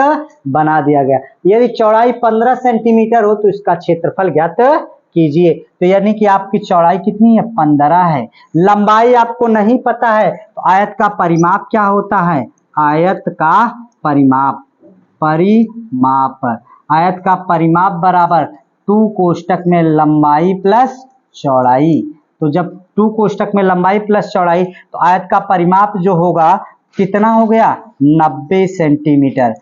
बना दिया गया। यदि चौड़ाई 15 सेंटीमीटर हो तो इसका क्षेत्रफल ज्ञात कीजिए। तो यानी कि आपकी चौड़ाई कितनी है 15 है, लंबाई आपको नहीं पता है, तो आयत का परिमाप क्या होता है, आयत का परिमाप आयत का परिमाप बराबर 2 कोष्टक में लंबाई प्लस चौड़ाई। तो जब 2 कोष्टक में लंबाई प्लस चौड़ाई, तो आयत का परिमाप जो होगा कितना हो गया 90 सेंटीमीटर।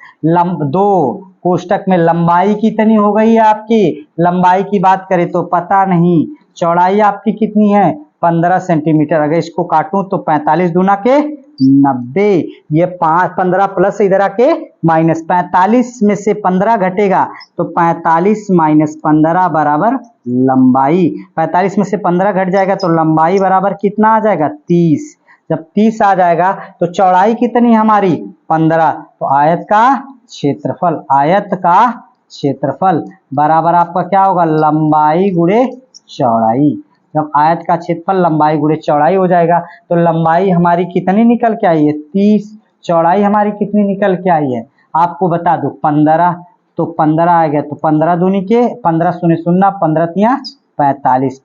दो कोष्टक में लंबाई कितनी हो गई है आपकी, लंबाई की बात करें तो पता नहीं, चौड़ाई आपकी कितनी है 15 सेंटीमीटर। अगर इसको काटूं तो 45 दूना के 90, ये 15 प्लस इधर आके माइनस, 45 में से 15 घटेगा तो 45 माइनस 15 बराबर लंबाई। 45 में से 15 घट जाएगा तो लंबाई बराबर कितना आ जाएगा 30। जब 30 आ जाएगा तो चौड़ाई कितनी हमारी 15, तो आयत का क्षेत्रफल, आयत का क्षेत्रफल बराबर आपका क्या होगा लंबाई गुणे चौड़ाई। जब आयत का क्षेत्रफल लंबाई गुणे चौड़ाई हो जाएगा तो लंबाई हमारी कितनी निकल के आई है 30, चौड़ाई हमारी कितनी निकल के आई है आपको बता दो 15, तो 15 आ गया तो 15 दूनी के 15 शून्य शून्य 15 तिया 45,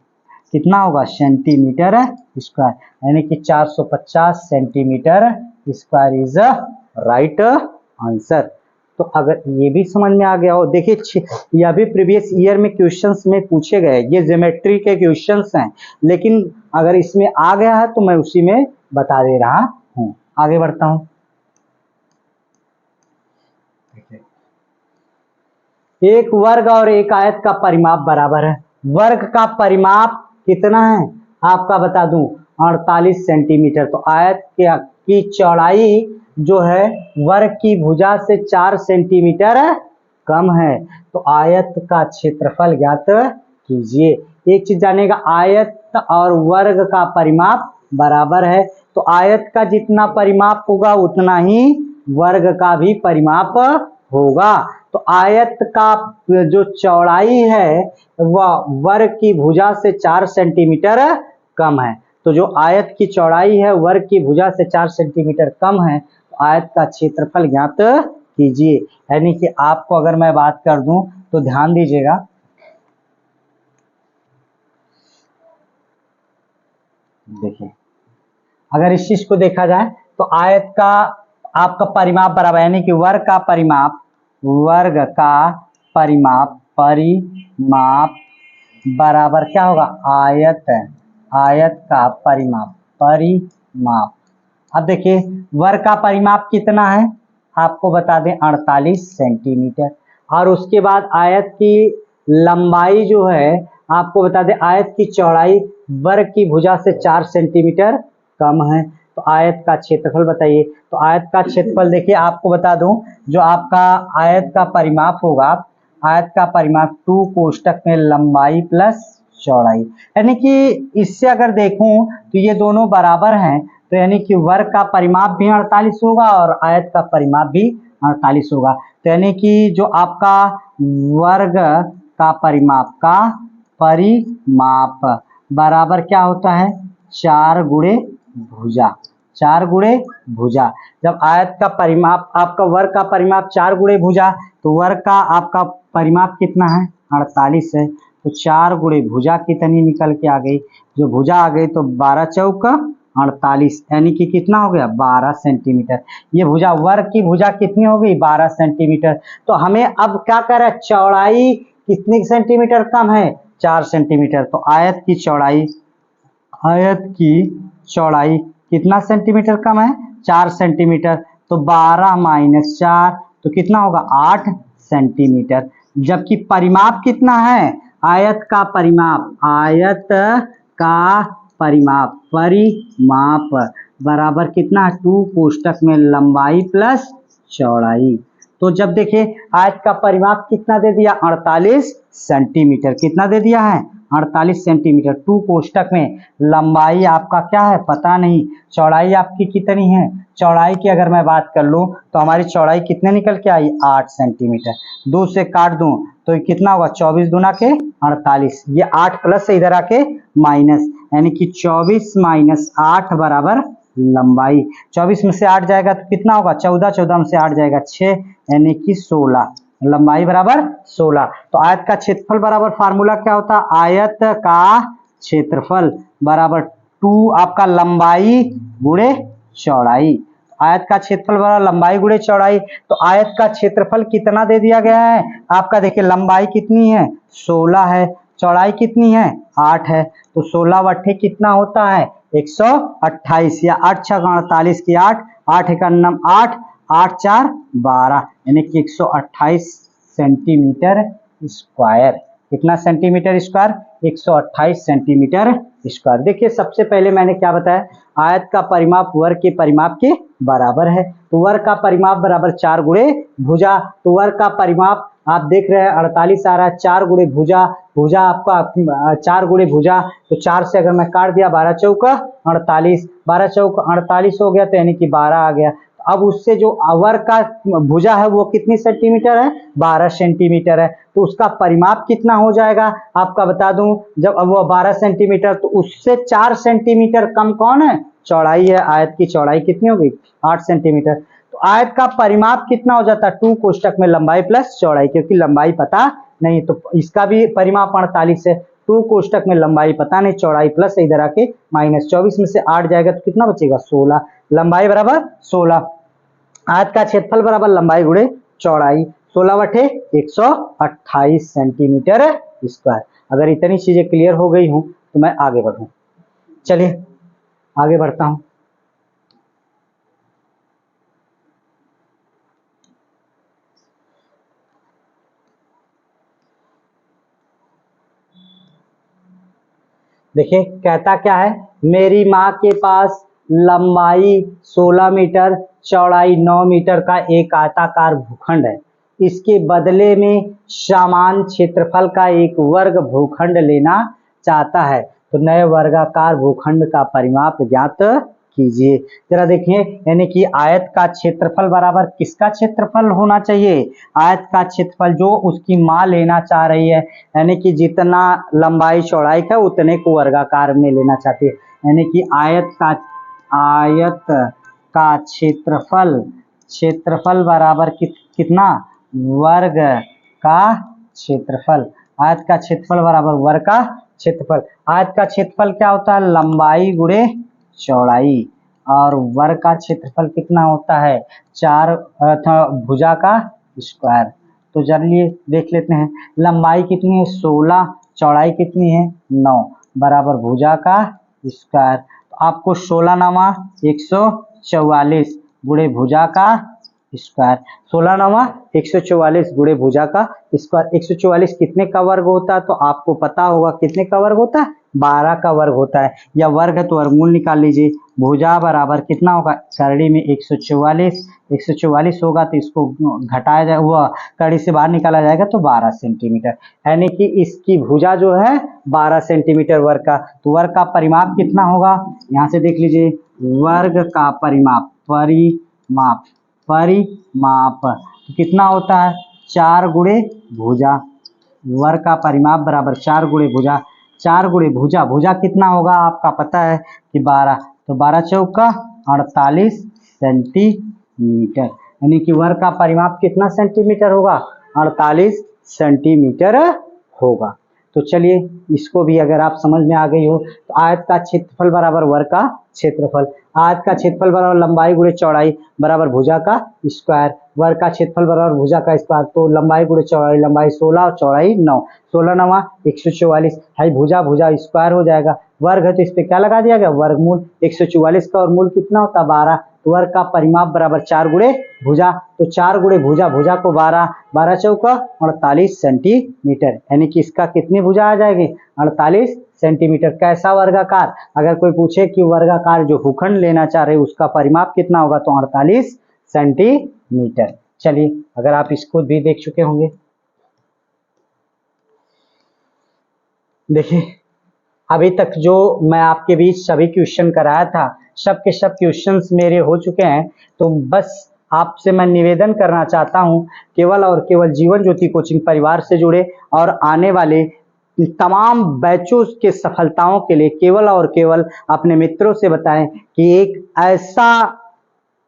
कितना होगा सेंटीमीटर स्क्वायर, यानी कि 450 centimetre square is right answer. तो अगर ये भी समझ में आ गया हो, देखिए यह भी प्रीवियस ईयर में क्वेश्चंस में पूछे गए, ये ज्योमेट्री के क्वेश्चंस हैं, लेकिन अगर इसमें आ गया है तो मैं उसी में बता दे रहा हूं। आगे बढ़ता हूं, एक वर्ग और एक आयत का परिमाप बराबर है। वर्ग का परिमाप कितना है आपका बता दूं 48 सेंटीमीटर। तो आयत की चौड़ाई जो है वर्ग की भुजा से 4 सेंटीमीटर कम है। तो आयत का क्षेत्रफल ज्ञात कीजिए। एक चीज जानेगा, आयत और वर्ग का परिमाप बराबर है, तो आयत का जितना परिमाप होगा उतना ही वर्ग का भी परिमाप होगा। तो आयत का जो चौड़ाई है वह वर्ग की भुजा से 4 सेंटीमीटर कम है। तो जो आयत की चौड़ाई है वर्ग की भुजा से 4 सेंटीमीटर कम है, तो आयत का क्षेत्रफल ज्ञात कीजिए। यानी कि आपको अगर मैं बात कर दूं तो ध्यान दीजिएगा, देखिए अगर इस चीज को देखा जाए तो आयत का आपका परिमाप बराबर, यानी कि वर्ग का परिमाप, वर्ग का परिमाप बराबर क्या होगा आयत, आयत का परिमाप। अब देखिए वर्ग का परिमाप कितना है आपको बता दें 48 सेंटीमीटर, और उसके बाद आयत की लंबाई जो है आपको बता दें, आयत की चौड़ाई वर्ग की भुजा से 4 सेंटीमीटर कम है। तो आयत का क्षेत्रफल बताइए। तो आयत का क्षेत्रफल देखिए आपको बता दूं, जो आपका आयत का परिमाप होगा, आयत का परिमाप 2 कोष्टक में लंबाई प्लस चौड़ाई, यानी कि इससे अगर देखूं तो ये दोनों बराबर हैं, तो यानी कि वर्ग का परिमाप भी 48 होगा और आयत का परिमाप भी 48 होगा। तो यानी कि जो आपका वर्ग का परिमाप बराबर क्या होता है 4 गुणे भुजा, 4 गुणे भुजा। जब आयत का परिमाप आपका वर्ग का परिमाप 4 गुणे भुजा, तो वर्ग का आपका परिमाप कितना है 48 है, तो 4 गुणे भुजा कितनी निकल के आ गई, जो भुजा आ गई तो 12 चौक 48, यानी कि कितना हो गया 12 सेंटीमीटर। ये भुजा वर्ग की भुजा कितनी हो गई 12 सेंटीमीटर। तो हमें अब क्या कर रहा है, चौड़ाई कितनी सेंटीमीटर कम है 4 सेंटीमीटर। तो आयत की चौड़ाई कितना सेंटीमीटर कम है 4 सेंटीमीटर। तो 12 माइनस 4 तो कितना होगा 8 सेंटीमीटर। जबकि परिमाप कितना है, आयत का परिमाप बराबर कितना 2 कोष्टक में लंबाई प्लस चौड़ाई। तो जब देखिए आयत का परिमाप कितना दे दिया 48 सेंटीमीटर, कितना दे दिया है 48 सेंटीमीटर, 2 कोष्टक में लंबाई आपका क्या है पता नहीं, चौड़ाई आपकी कितनी है, चौड़ाई की अगर मैं बात कर लूं तो हमारी चौड़ाई कितने निकल के आई 8 सेंटीमीटर। 2 से काट दूं तो कितना होगा 24 दूना के 48, ये 8 प्लस से इधर आके माइनस, यानी कि 24 माइनस 8 बराबर लंबाई। 24 में से 8 जाएगा तो कितना होगा 14, 14 में से 8 जाएगा 6, यानी कि 16, लंबाई बराबर 16। तो आयत का क्षेत्रफल बराबर फार्मूला क्या होता है, आयत का क्षेत्रफल बराबर 2 आपका लंबाई गुणे चौड़ाई। आयत का क्षेत्रफल बराबर लंबाई गुणे चौड़ाई। तो आयत का क्षेत्रफल कितना दे दिया गया है आपका, देखिए लंबाई कितनी है 16 है, चौड़ाई कितनी है 8 है, तो 16 बट्टे कितना होता है 128, या 8 छक 48 की 8, 8 एकम 8, 8 4 12 यानी कि 128 सेंटीमीटर स्क्वायर। कितना सेंटीमीटर स्क्वायर? 128 centimetre square. देखिए सबसे पहले मैंने क्या बताया, आयत का परिमाप वर्ग के परिमाप के बराबर है। तो वर्ग का परिमाप बराबर 4 गुणे भुजा। तो वर्ग का परिमाप आप देख रहे हैं 48 आ रहा है, 4 गुणे भुजा, भुजा आपका 4 गुणे भुजा, तो 4 से अगर मैं काट दिया 12 चौका 48, 12 चौका 48 हो गया, तो यानी कि 12 आ गया। अब उससे जो वर्ग का भुजा है वो कितनी सेंटीमीटर है? 12 सेंटीमीटर है। तो उसका परिमाप कितना हो जाएगा आपका बता दूं, जब अब वो 12 सेंटीमीटर, तो उससे 4 सेंटीमीटर कम कौन है? चौड़ाई है। आयत की चौड़ाई कितनी होगी? 8 सेंटीमीटर। तो आयत का परिमाप कितना हो जाता है? 2 कोष्टक में लंबाई प्लस चौड़ाई, क्योंकि लंबाई पता नहीं, तो इसका भी परिमाप 48 है। 2 कोष्टक में लंबाई पता नहीं, चौड़ाई प्लस इधर आके माइनस, 24 में से 8 जाएगा तो कितना बचेगा? 16। लंबाई बराबर 16, आयत का क्षेत्रफल बराबर लंबाई गुणे चौड़ाई, 16/128 सेंटीमीटर स्क्वायर। अगर इतनी चीजें क्लियर हो गई हूं तो मैं आगे बढ़ूं। चलिए आगे बढ़ता हूं। देखिए कहता क्या है, मेरी माँ के पास लंबाई 16 मीटर चौड़ाई 9 मीटर का एक आयताकार भूखंड है। इसके बदले में समान क्षेत्रफल का एक वर्ग भूखंड लेना चाहता है। तो नए वर्गाकार भूखंड का परिमाप ज्ञात कीजिए। जरा देखिए, यानी कि आयत का क्षेत्रफल बराबर किसका क्षेत्रफल होना चाहिए? आयत का क्षेत्रफल जो उसकी माँ लेना चाह रही है, यानी कि जितना लंबाई चौड़ाई का उतने को वर्गाकार में लेना चाहती है। यानी कि आयत का क्षेत्रफल, क्षेत्रफल बराबर कितना? वर्ग का क्षेत्रफल। आयत का क्षेत्रफल बराबर वर्ग का क्षेत्रफल। आयत का क्षेत्रफल क्या होता है? लंबाई गुणे चौड़ाई, और वर्ग का क्षेत्रफल कितना होता है? 4 भुजा का स्क्वायर। तो चलिए देख लेते हैं, लंबाई कितनी है? 16, चौड़ाई कितनी है? 9, बराबर भुजा का स्क्वायर। तो आपको 16 नवा 144 गुणे भुजा का स्क्वायर, 16 नवा 144 गुणे भुजा का स्क्वायर। 144 कितने का वर्ग होता है? तो आपको पता होगा कितने का वर्ग होता है? 12 का वर्ग होता है। या वर्ग है तो वर्गमूल निकाल लीजिए। भुजा बराबर कितना होगा? करड़ी में 144 होगा, तो इसको घटाया जाए, वह कड़ी से बाहर निकाला जाएगा तो 12 सेंटीमीटर। यानी कि इसकी भुजा जो है 12 सेंटीमीटर वर्ग का। तो वर्ग का परिमाप कितना होगा? यहाँ से देख लीजिए, वर्ग का परिमाप, परिमाप कितना होता है? 4 गुणे भुजा। वर्ग का परिमाप बराबर 4 गुणे भुजा, 4 गुणे भुजा, भुजा कितना होगा आपका पता है कि 12, तो 12 चौका 48 सेंटीमीटर। यानी कि वर्ग का परिमाप कितना सेंटीमीटर होगा? 48 सेंटीमीटर होगा। तो चलिए इसको भी अगर आप समझ में आ गई हो, तो आयत का क्षेत्रफल बराबर वर्ग का क्षेत्रफल, आयत का क्षेत्रफल बराबर लंबाई गुणे चौड़ाई बराबर भुजा का स्क्वायर, वर्ग का क्षेत्रफल बराबर भुजा का स्क्वायर। तो लंबाई गुणे चौड़ाई, लंबाई 16 और चौड़ाई 9, 16 नवा 144, भाई भुजा भुजा स्क्वायर हो जाएगा। वर्ग है तो इस पे क्या लगा दिया गया? वर्गमूल। 144 का वर्गमूल कितना होता है? 12। वर्ग का परिमाप बराबर 4 गुणे भुजा, तो 4 गुणे भुजा, भुजा को 12, 12 चौका 48 सेंटीमीटर। यानी कि इसका कितनी भुजा आ जाएगी? 48 सेंटीमीटर। कैसा वर्गाकार? अगर कोई पूछे कि वर्गाकार जो भूखंड लेना चाह रहे उसका परिमाप कितना होगा, तो 48 सेंटीमीटर। चलिए अगर आप इसको भी देख चुके होंगे, देखिए अभी तक जो मैं आपके बीच सभी क्वेश्चन कराया था, सब के सब क्वेश्चंस मेरे हो चुके हैं। तो बस आपसे मैं निवेदन करना चाहता हूं, केवल और केवल जीवन ज्योति कोचिंग परिवार से जुड़े और आने वाले तमाम बैचों के सफलताओं के लिए केवल और केवल अपने मित्रों से बताएं कि एक ऐसा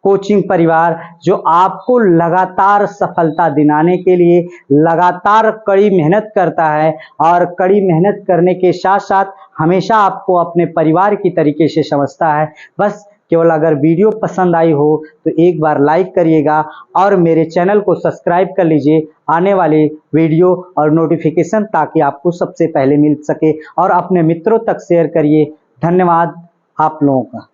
कोचिंग परिवार जो आपको लगातार सफलता दिलाने के लिए लगातार कड़ी मेहनत करता है, और कड़ी मेहनत करने के साथ साथ हमेशा आपको अपने परिवार की तरीके से समझता है। बस केवल अगर वीडियो पसंद आई हो तो एक बार लाइक करिएगा और मेरे चैनल को सब्सक्राइब कर लीजिए, आने वाले वीडियो और नोटिफिकेशन ताकि आपको सबसे पहले मिल सके, और अपने मित्रों तक शेयर करिए। धन्यवाद आप लोगों का।